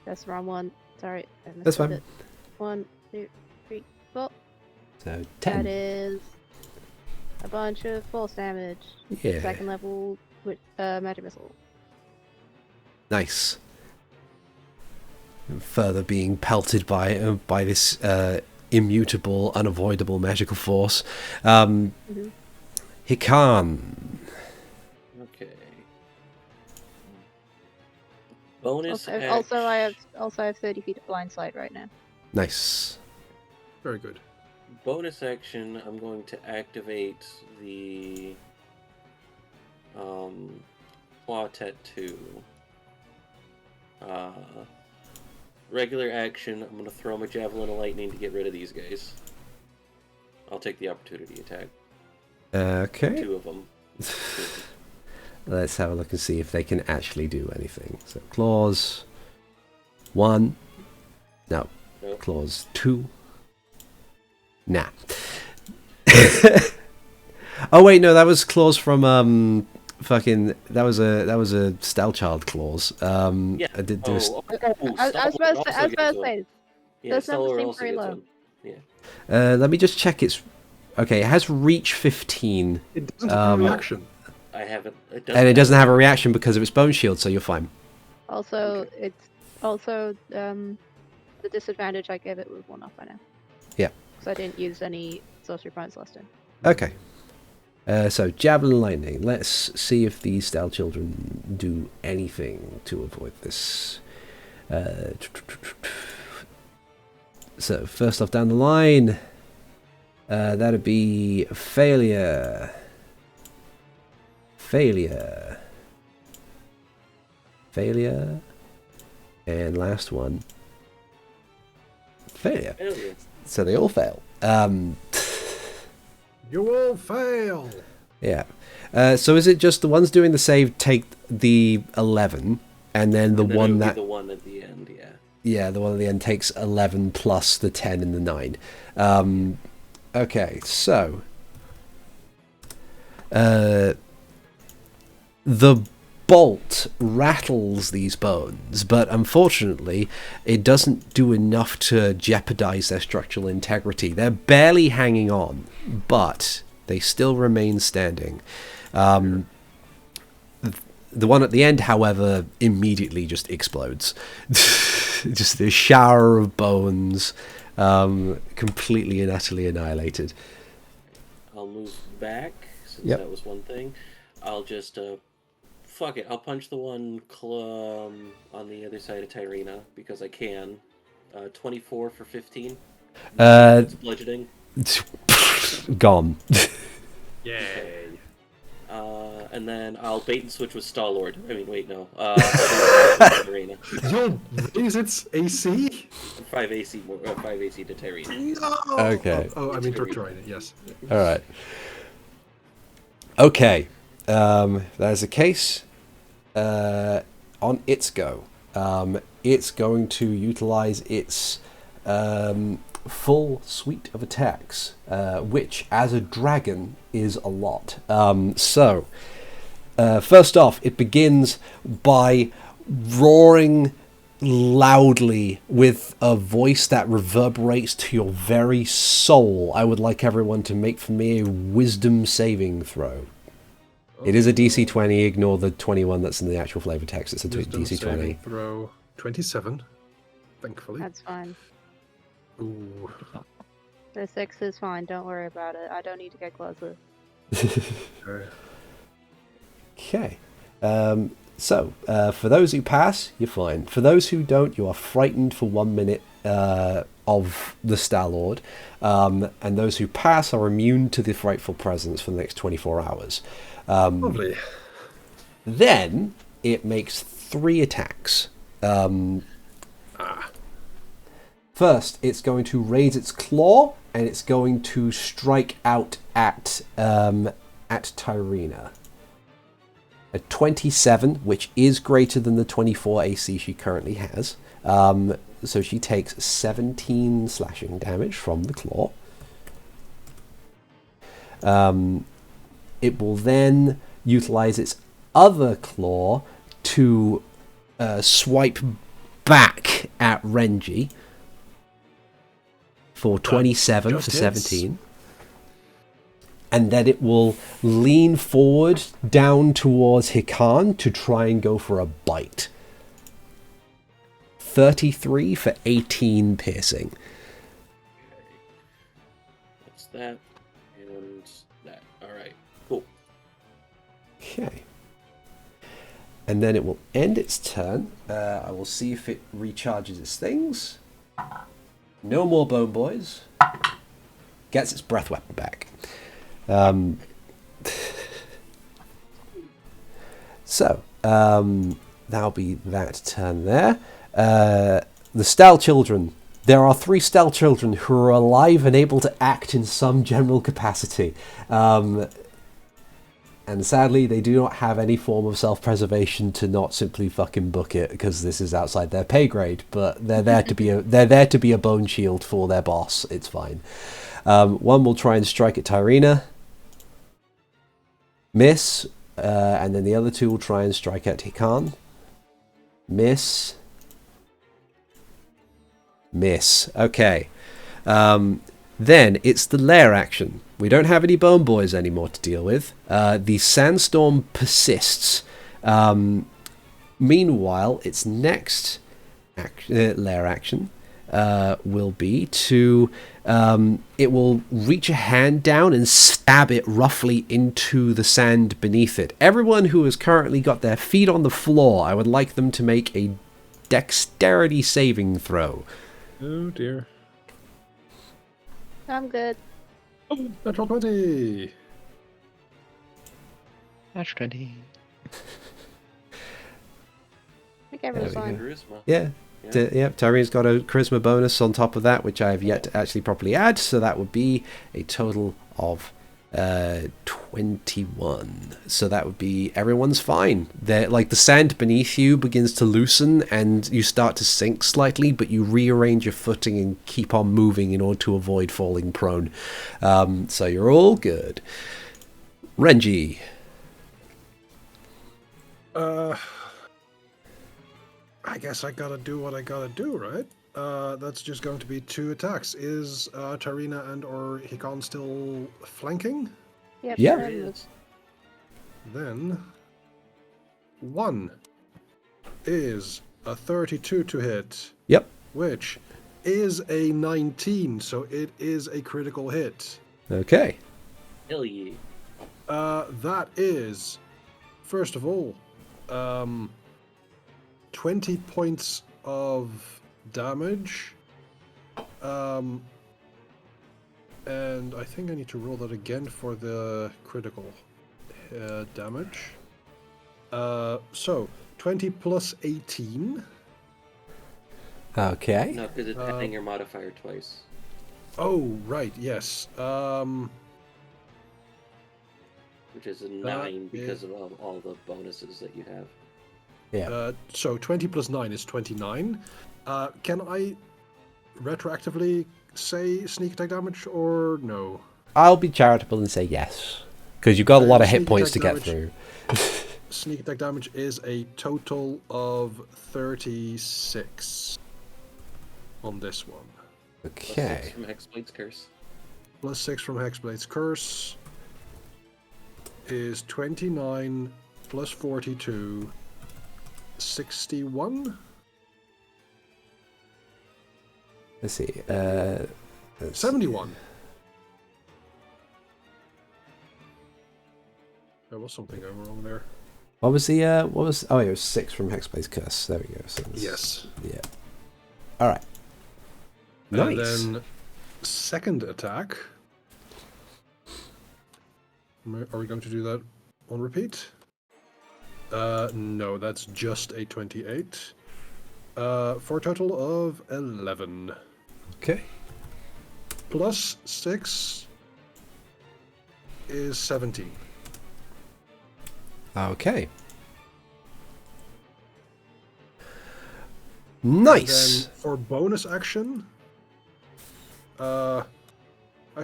That's the wrong one. Sorry, I missed That's fine. it. 1, 2, 3, 4. So 10. That is a bunch of force damage. Yeah. Second level with magic missile. Nice. Further being pelted by this immutable, unavoidable magical force. Hikan. Okay. Bonus action. Also, I have 30 feet of blind sight right now. Nice. Very good. Bonus action, I'm going to activate the ArticulateT 2. Regular action, I'm going to throw my Javelin of Lightning to get rid of these guys. I'll take the opportunity attack. Okay. 2 of them. Let's have a look and see if they can actually do anything. So claws 1. No. Nope. Claws 2. Nah. Oh wait, no, that was claws from that was a Stallchild clause. Yeah. I did do I was supposed to say, Yeah, those numbers Stallord seem also pretty gets low. one. Yeah. let me just check its. Okay, it has reach 15. It doesn't have a reaction. I haven't. And it doesn't have a reaction because of its bone shield, so you're fine. Also, it's also the disadvantage I gave it was 1 off by now. Yeah. because I didn't use any sorcery points last time. Okay. So, Javelin Lightning. Let's see if these Stell children do anything to avoid this. So, first off down the line, that'd be failure. Failure. Failure. And last one. Failure. So they all fail. You all fail! Yeah. So is it just the ones doing the save take the 11, and then the And then one it would be that... the one at the end, yeah. Yeah, the one at the end takes 11 plus the 10 and the 9. Okay, so... the bolt rattles these bones, but unfortunately it doesn't do enough to jeopardize their structural integrity. They're barely hanging on, but they still remain standing. The one at the end, however, immediately just explodes. Just this shower of bones, completely and utterly annihilated. I'll move back, since Yep. that was one thing. I'll just, fuck it, I'll punch the one on the other side of Tyrina, because I can. 24 for 15. It's bludgeoning. Gone. Yay. And then I'll bait and switch with Stallord. I mean, wait, no. Tyrina. You'll raise its AC? 5 AC more, 5 AC to Tyrina. No! Okay. Oh, I mean, to try it, yes. All right. Okay. There's the case. On its go, it's going to utilize its full suite of attacks, which, as a dragon, is a lot. First off, it begins by roaring loudly with a voice that reverberates to your very soul. I would like everyone to make for me a wisdom saving throw. It is a DC 20. Ignore the 21 that's in the actual flavor text. It's a Wisdom DC 20. saving throw 27, thankfully. That's fine. Ooh. The 6 is fine, don't worry about it. I don't need to get closer. Okay. For those who pass, you're fine. For those who don't, you are frightened for 1 minute of the Stallord. And those who pass are immune to the frightful presence for the next 24 hours. Lovely. Then it makes 3 attacks. First, it's going to raise its claw, and it's going to strike out at Tyrina. A 27, which is greater than the 24 AC she currently has. So she takes 17 slashing damage from the claw. It will then utilize its other claw to swipe back at Renji for 27 for 17. And then it will lean forward down towards Hikan to try and go for a bite. 33 for 18 piercing. That's that, and that. Alright, cool. Okay. And then it will end its turn. I will see if it recharges its things. No more Bone Boys. Gets its breath weapon back. That'll be that turn there. The Stell children. There are 3 Stell children who are alive and able to act in some general capacity. And sadly, they do not have any form of self-preservation to not simply fucking book it, because this is outside their pay grade. But they're there to be a bone shield for their boss. It's fine. One will try and strike at Tyrina. Miss. And then the other 2 will try and strike at Hikan. Miss. Miss. Okay. Then it's the lair action. We don't have any Bone Boys anymore to deal with. The Sandstorm persists. Meanwhile, its next lair action will be to it will reach a hand down and stab it roughly into the sand beneath it. Everyone who has currently got their feet on the floor, I would like them to make a dexterity saving throw. Oh dear. I'm good. Natural 20. That's ready. I think everyone's There we fine. Charisma. Yeah. Yeah. Tyrina's got a charisma bonus on top of that, which I have yet to actually properly add, so that would be a total of 21. So that would be everyone's fine. Like the sand beneath you begins to loosen and you start to sink slightly, but you rearrange your footing and keep on moving in order to avoid falling prone. So you're all good. Renji. I guess I gotta do what I gotta do, right? That's just going to be 2 attacks. Is Tyrina and or Hikan still flanking? Yep. Yeah. I'm It good. is. Then 1 is a 32 to hit, Yep. which is a 19, so it is a critical hit. Okay. Hell yeah. That is, first of all, 20 points of damage. And I think I need to roll that again for the critical damage. So 20 plus 18. Okay. No, because it's adding your modifier twice. Oh, right, yes. Which is a 9 because of all the bonuses that you have. Yeah. So 20 plus 9 is 29. Can I retroactively say sneak attack damage or no? I'll be charitable and say yes, because you've got a lot of hit Sneak points to attack get through. Sneak attack damage is a total of 36 on this one. Plus 6 Okay. from Hexblade's Curse. Plus 6 from Hexblade's Curse is 29 plus 42, 61. Let's see. 71. There was something going wrong there. What was the what was? Oh, it was 6 from Hexblade's Curse. There we go. So it's- Yes. Yeah. All right. Nice. And then second attack. Are we going to do that on repeat? No, that's just a 28. For a total of 11. Okay. Plus 6 is 17. Okay. And Nice. then for bonus action, I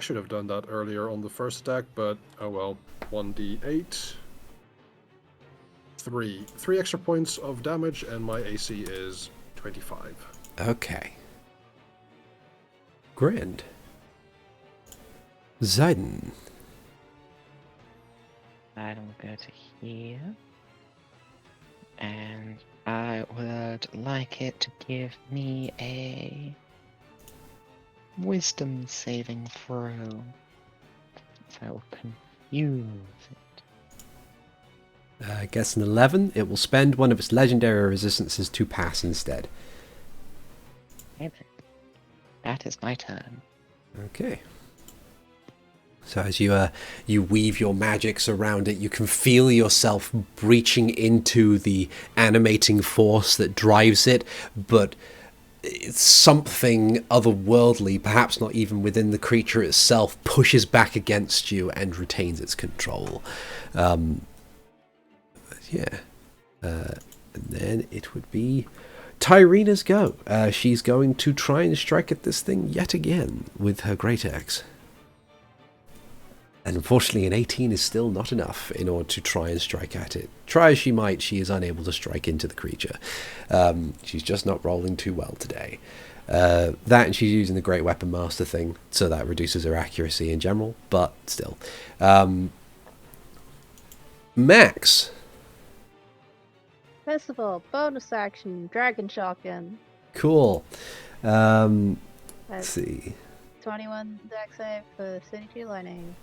should have done that earlier on the first attack, but oh well. 1d8. 3 extra points of damage, and my AC is 25. Okay. Grand. Zayden. I will go to here. And I would like it to give me a wisdom saving throw. So I will confuse it. Gets an 11. It will spend one of its legendary resistances to pass instead. Okay then. That is my turn. Okay. So as you weave your magics around it, you can feel yourself breaching into the animating force that drives it, but it's something otherworldly, perhaps not even within the creature itself, pushes back against you and retains its control. And then it would be Tyrina's go. She's going to try and strike at this thing yet again with her great axe. And unfortunately, an 18 is still not enough in order to try and strike at it. Try as she might, she is unable to strike into the creature. She's just not rolling too well today. That and she's using the Great Weapon Master thing, so that reduces her accuracy in general, but still. Max. First of all, bonus action, Dragon Shotgun. Cool. Let's see. 21 deck save for City 2 Lightning.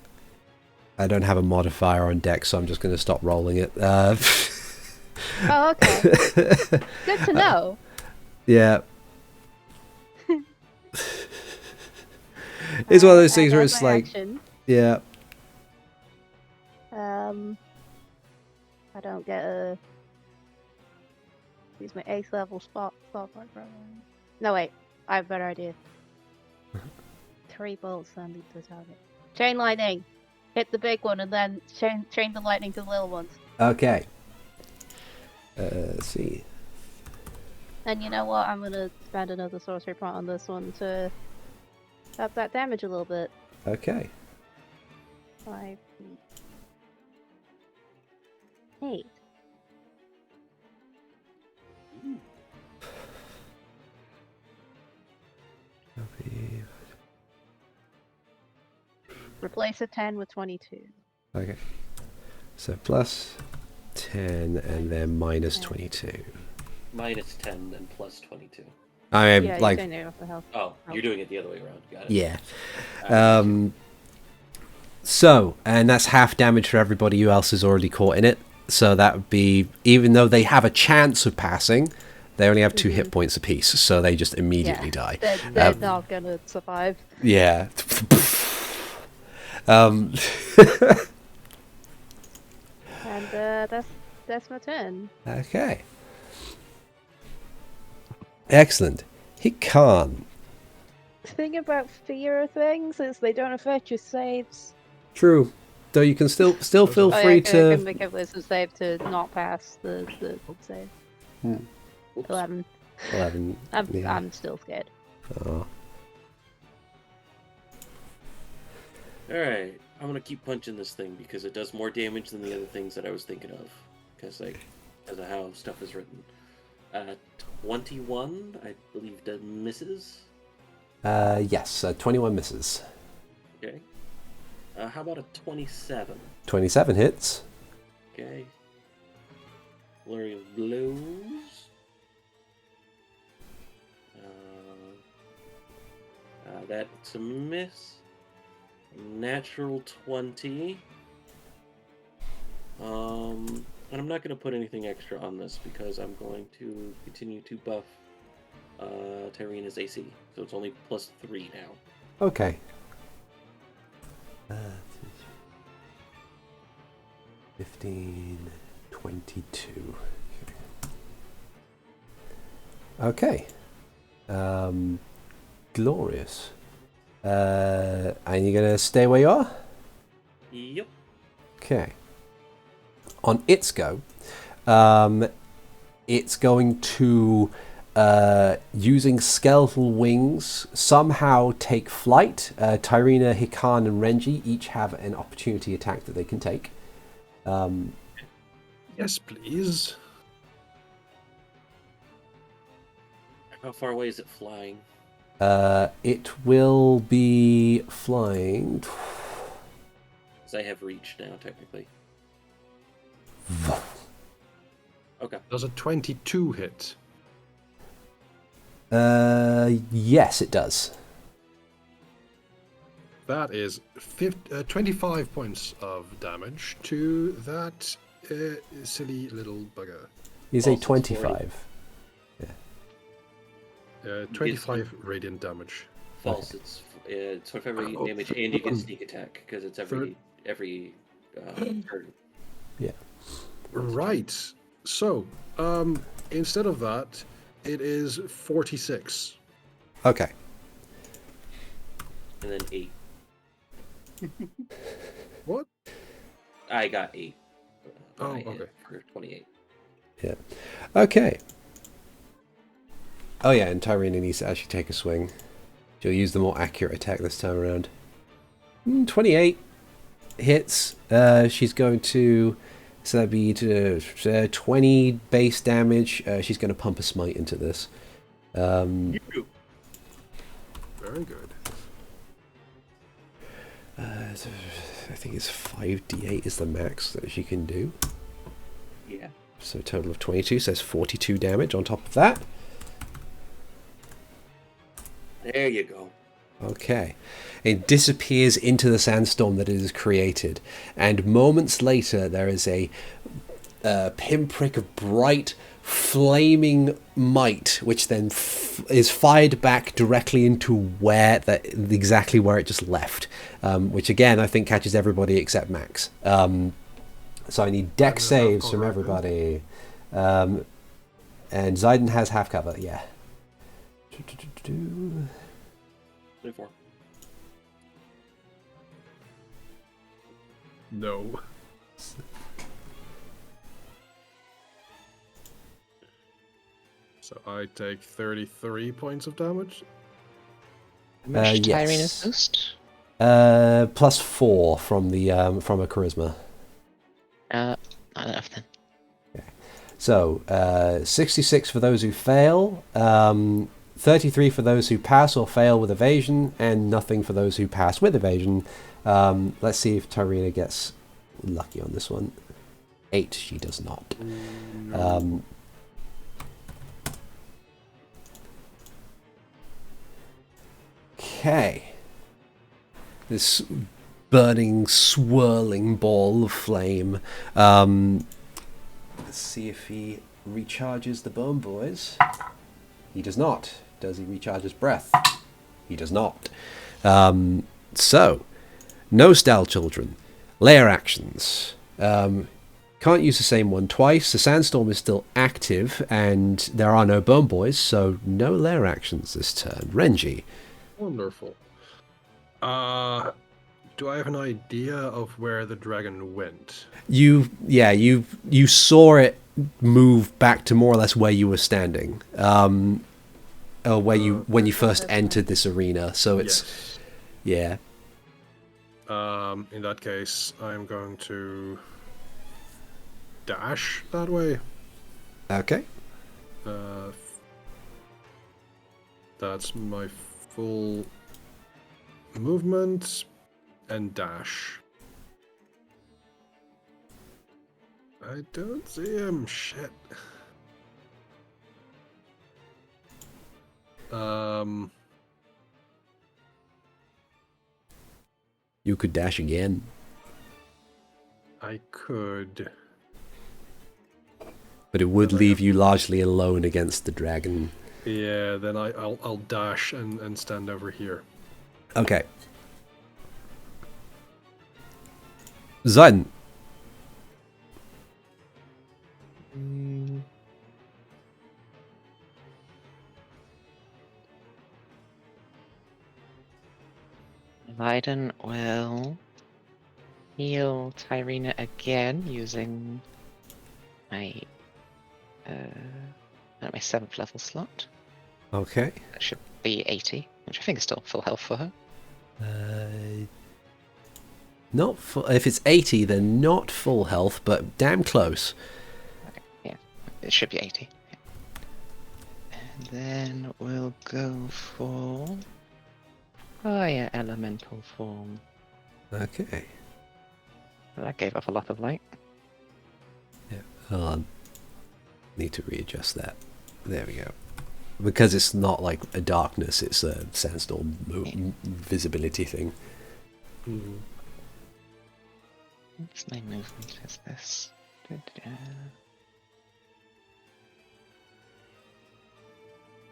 I don't have a modifier on deck, so I'm just going to stop rolling it. Oh, okay. Good to know. Yeah. It's one of those things where it's like, action. yeah. I don't get a use my 8th level spotlight problem. No wait, I have a better idea. 3 bolts landing to the target. Chain lightning! Hit the big one and then chain the lightning to the little ones. Okay. Let's see. And you know what? I'm gonna spend another sorcery point on this one to up that damage a little bit. Okay. 5, 8. Replace a 10 with 22. Okay. So plus 10 and then minus 22. Minus 10 and plus 22. I mean, Yeah, like, you're doing it off the health. Oh, you're doing it the other way around. Got it. yeah. Alright. So, and that's half damage for everybody who else is already caught in it. So that would be, even though they have a chance of passing, they only have 2 hit points apiece, so they just immediately die. They're not gonna survive. Yeah. And that's my turn. Okay. Excellent. Hikan. The thing about fear things is they don't affect your saves. True. Though you can still feel free I to. can make a wisdom save to not pass the save. 11. 11. Yeah. I'm still scared. Oh. Alright, I'm gonna keep punching this thing because it does more damage than the other things that I was thinking of. Because, like, because of how stuff is written. 21, I believe, that misses. Yes, 21 misses. Okay. How about a 27? 27 hits. Okay. Flurry of blows. That's a miss. Natural 20. And I'm not going to put anything extra on this because I'm going to continue to buff Tyrina's AC. So it's only plus 3 now. Okay. 15, 22. Okay. Glorious. And you're gonna stay where you are? Yep. Okay. On its go, it's going to, using skeletal wings, somehow take flight. Tyrina, Hikan, and Renji each have an opportunity attack that they can take. Yes, please. How far away is it flying? It will be flying. Because I have reach now, technically. Okay. Does a 22 hit? Yes, it does. That is 25 points of damage to that silly little bugger. He's a Also 25. 25 radiant damage. False. It's for every damage, and you get sneak attack because it's every turn. Yeah. Right. So, instead of that, it is 46. Okay. And then 8. What? I got 8. Oh, I hit okay. For 28. Yeah. Okay. Oh yeah, and Tyrina needs to actually take a swing. She'll use the more accurate attack this time around. 28 hits. She's going to... So that'd be 20 base damage. She's going to pump a smite into this. Very good. I think it's 5d8 is the max that she can do. Yeah. So a total of 22, so that's 42 damage on top of that. There you go. Okay. It disappears into the sandstorm that it has created, and moments later there is a pinprick of bright, flaming might, which then is fired back directly into exactly where it just left, which again I think catches everybody except Max. So I need deck saves from everybody, and Zayden has half cover. Yeah. 24. No. So I take 33 points of damage. Yes. Yes. Tyrina's boost? +4 from the from a charisma. Not enough then. So 66 for those who fail, 33 for those who pass or fail with evasion, and nothing for those who pass with evasion. Let's see if Tyrina gets lucky on this one. 8, she does not. Okay. This burning, swirling ball of flame. Let's see if he recharges the bone boys. He does not. Does he recharge his breath? He does not. So, no style children. Layer actions. Can't use the same one twice. The sandstorm is still active, and there are no bone boys, so no layer actions this turn. Renji. Wonderful. Do I have an idea of where the dragon went? You saw it move back to more or less where you were standing, or when you first entered this arena. So it's yes. In that case, I'm going to dash that way. Okay. That's my full movement and dash. I don't see him. Shit. You could dash again. I could. But it would leave you largely alone against the dragon. Yeah, then I'll dash and stand over here. Okay. Zayden. Leiden will heal Tyrina again using my 7th level slot. Okay. That should be 80, which I think is still full health for her. Not full. If it's 80, then not full health, but damn close. Okay, yeah, it should be 80. Yeah. And then we'll go for fire elemental form. Okay. That gave off a lot of light. Yeah. Hold on. Need to readjust that. There we go. Because it's not like a darkness, it's a sandstorm visibility thing. Mm-hmm. What's my movement is this? Da-da-da.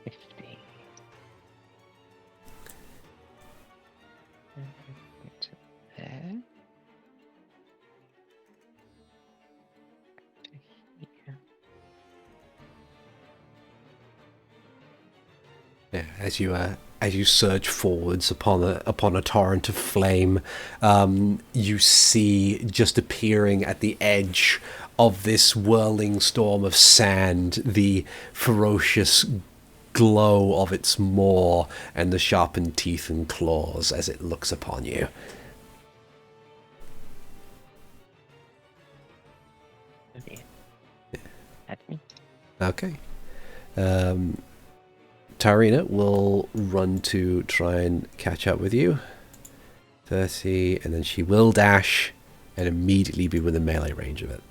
50. Get to there. To here. Yeah, as you surge forwards upon a torrent of flame, you see just appearing at the edge of this whirling storm of sand the ferocious glow of its maw and the sharpened teeth and claws as it looks upon you. Okay. At me. Okay. Tyrina will run to try and catch up with you. 30, and then she will dash and immediately be within melee range of it.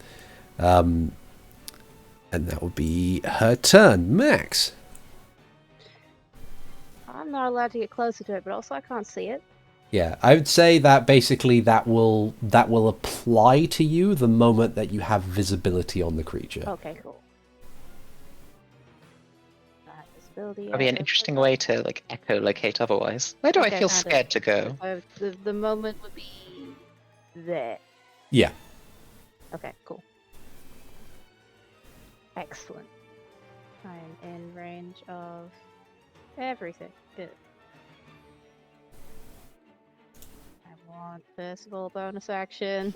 And that will be her turn. Max. not allowed to get closer to it, but also I can't see it. Yeah, I would say that basically that will apply to you the moment that you have visibility on the creature. Okay, cool. Visibility. That'd be an interesting way to like echolocate otherwise. Where do I feel scared to go? So the moment would be there. Yeah. Okay, cool. Excellent. I'm in range of everything. Good. I want first of all bonus action.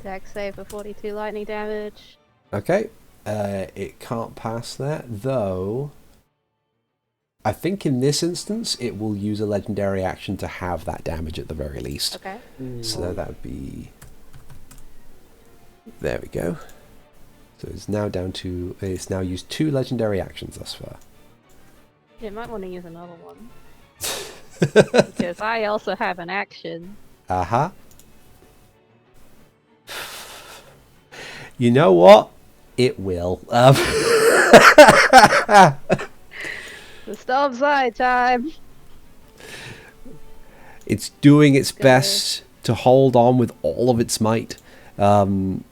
Dex save for 42 lightning damage. Okay. It can't pass that, though. I think in this instance, it will use a legendary action to have that damage at the very least. Okay. So that would be... There we go. So it's now down to... It's now used 2 legendary actions thus far. You might want to use another one. Because I also have an action. Uh-huh. You know what? It will. The storm side time! It's doing its Good. best to hold on with all of its might. And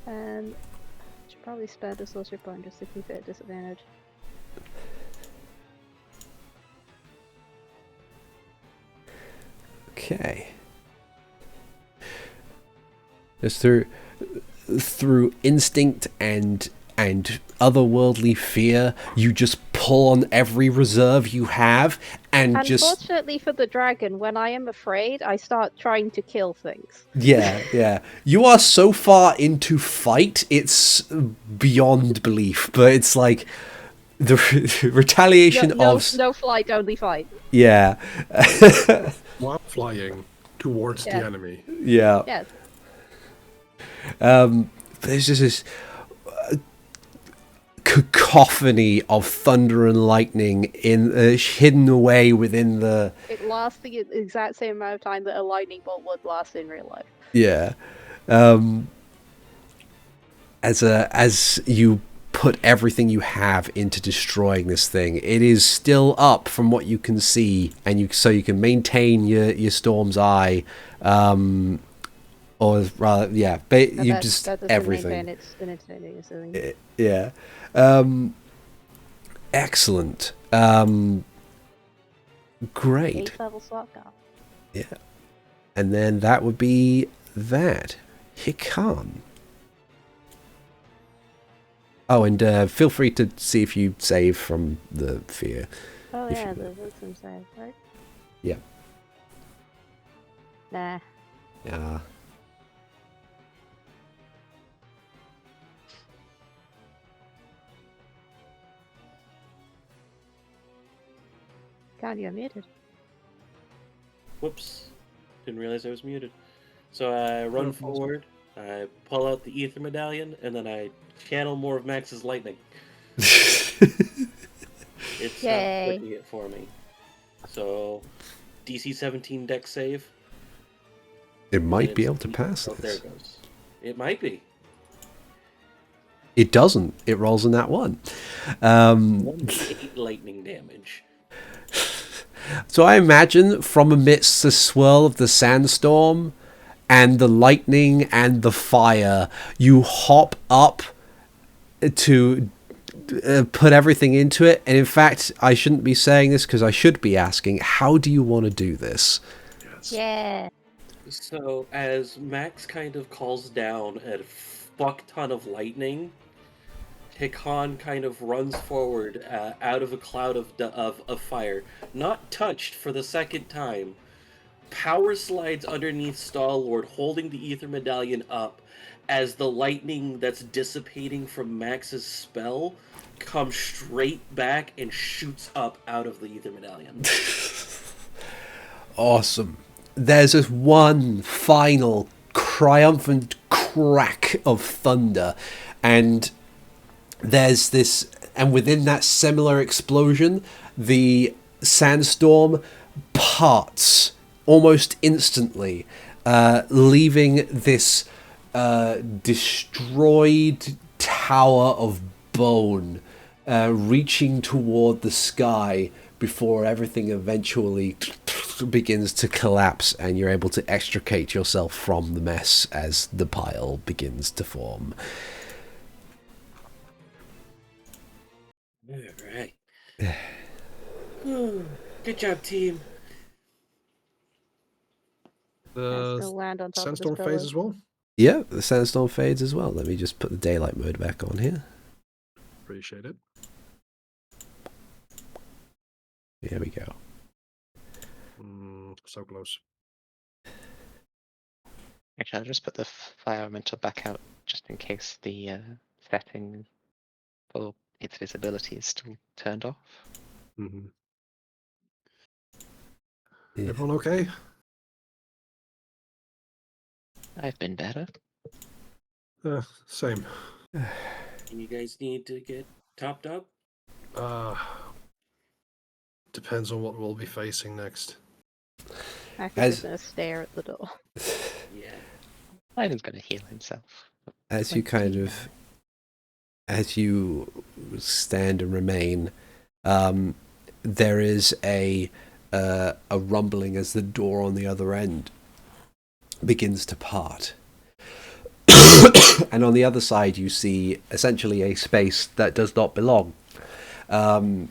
I should probably spend a sorcery point just to keep it at disadvantage. Okay. Just through instinct and otherworldly fear, you just pull on every reserve you have and just... Unfortunately for the dragon, when I am afraid, I start trying to kill things. Yeah. You are so far into fight, it's beyond belief, but it's like the retaliation of... No flight, only fight. Yeah. While flying towards the enemy. Yeah. Yes. There's just this cacophony of thunder and lightning in hidden away within the... It lasts the exact same amount of time that a lightning bolt would last in real life. Yeah. As you put everything you have into destroying this thing, it is still up from what you can see, and so you can maintain your Storm's Eye, or rather, yeah, but you just everything. Yeah. Excellent. Great. 8th level slot gun. Yeah. And then that would be that. Hikan. Oh, and feel free to see if you save from the fear. Oh yeah, the wisdom save, right? Yeah. Nah. Yeah. God, you're muted. Whoops. Didn't realize I was muted. So I run forward, I pull out the ether medallion, and then I channel more of Max's lightning. It's not clicking it for me. So, DC 17 dex save. It might be able to pass Oh, there this. it goes. It might be. It doesn't. It rolls in that one. 1d8 lightning damage. So I imagine from amidst the swirl of the sandstorm and the lightning and the fire, you hop up to put everything into it. And in fact, I shouldn't be saying this because I should be asking, how do you want to do this? Yes. Yeah. So, as Max kind of calls down a fuck ton of lightning, Hikan kind of runs forward out of a cloud of fire, not touched for the second time, power slides underneath Stallord, holding the ether medallion up as the lightning that's dissipating from Max's spell comes straight back and shoots up out of the ether medallion. Awesome. There's this one final triumphant crack of thunder, and there's this, and within that similar explosion, the sandstorm parts almost instantly, leaving this destroyed tower of bone reaching toward the sky before everything eventually begins to collapse and you're able to extricate yourself from the mess as the pile begins to form. All right. Good job, team. The Still land on top of this sandstorm pillar. phase as well. Yeah, the sandstorm fades as well. Let me just put the daylight mode back on here. Appreciate it. Here we go. So close. Actually, I'll just put the fire elemental back out just in case the setting for its visibility is still turned off. Mm-hmm. Yeah. Everyone okay? I've been better. Same. And you guys need to get topped up? Depends on what we'll be facing next. Actually, just gonna stare at the door. Yeah. Ivan's gonna heal himself. As you kind of, as you stand and remain, there is a rumbling as the door on the other end begins to part. And on the other side you see essentially a space that does not belong. A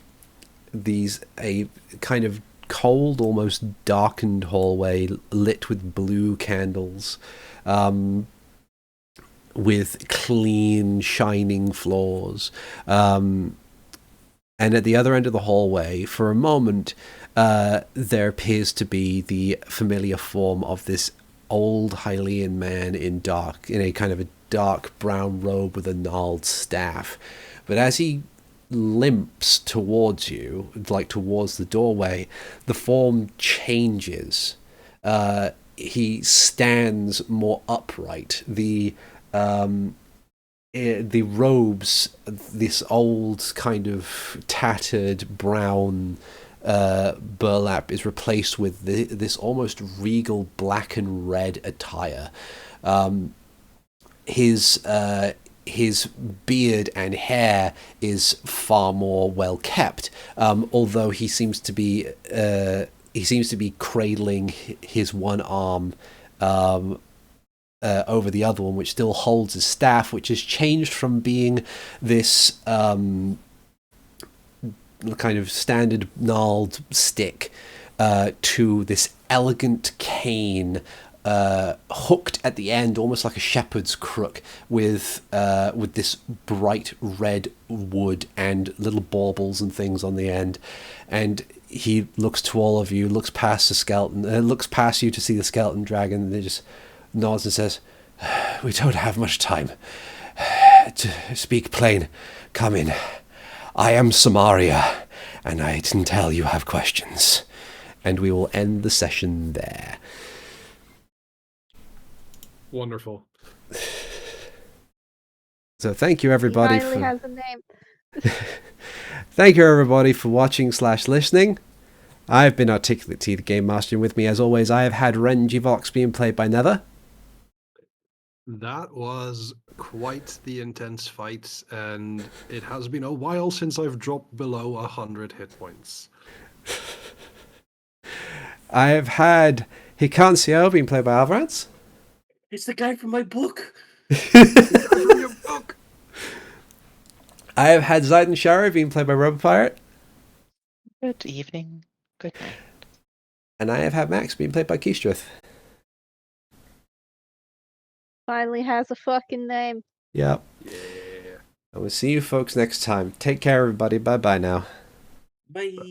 kind of cold, almost darkened hallway lit with blue candles, with clean, shining floors. And at the other end of the hallway, for a moment, there appears to be the familiar form of this old Hylian man in a kind of a dark brown robe with a gnarled staff. But as he limps towards you, like towards the doorway, the form changes. He stands more upright. The robes, this old kind of tattered brown burlap, is replaced with this almost regal black and red attire. His beard and hair is far more well kept, although he seems to be cradling his one arm over the other one, which still holds his staff, which has changed from being this kind of standard gnarled stick to this elegant cane hooked at the end, almost like a shepherd's crook, with this bright red wood and little baubles and things on the end. And he looks to all of you, looks past the skeleton, looks past you to see the skeleton dragon, and then just nods and says, "We don't have much time. To speak plain, come in. I am Samaria, and I can tell you have questions." And we will end the session there. Wonderful. So thank you everybody He finally has a name. Thank you everybody for watching / listening. I've been ArticulateT, the Game Master, and with me as always I have had Renji Vox being played by Nether. That was quite the intense fight, and it has been a while since I've dropped below 100 hit points. I have had Hikan Sio being played by Avrdal. It's the guy from my book. Your book. I have had Zayden Shari being played by RoboPirate. Good evening. Good night. And I have had Max being played by Keystrith. Finally has a fucking name. Yep. Yeah. And we'll see you folks next time. Take care everybody. Bye bye now. Bye. Bye.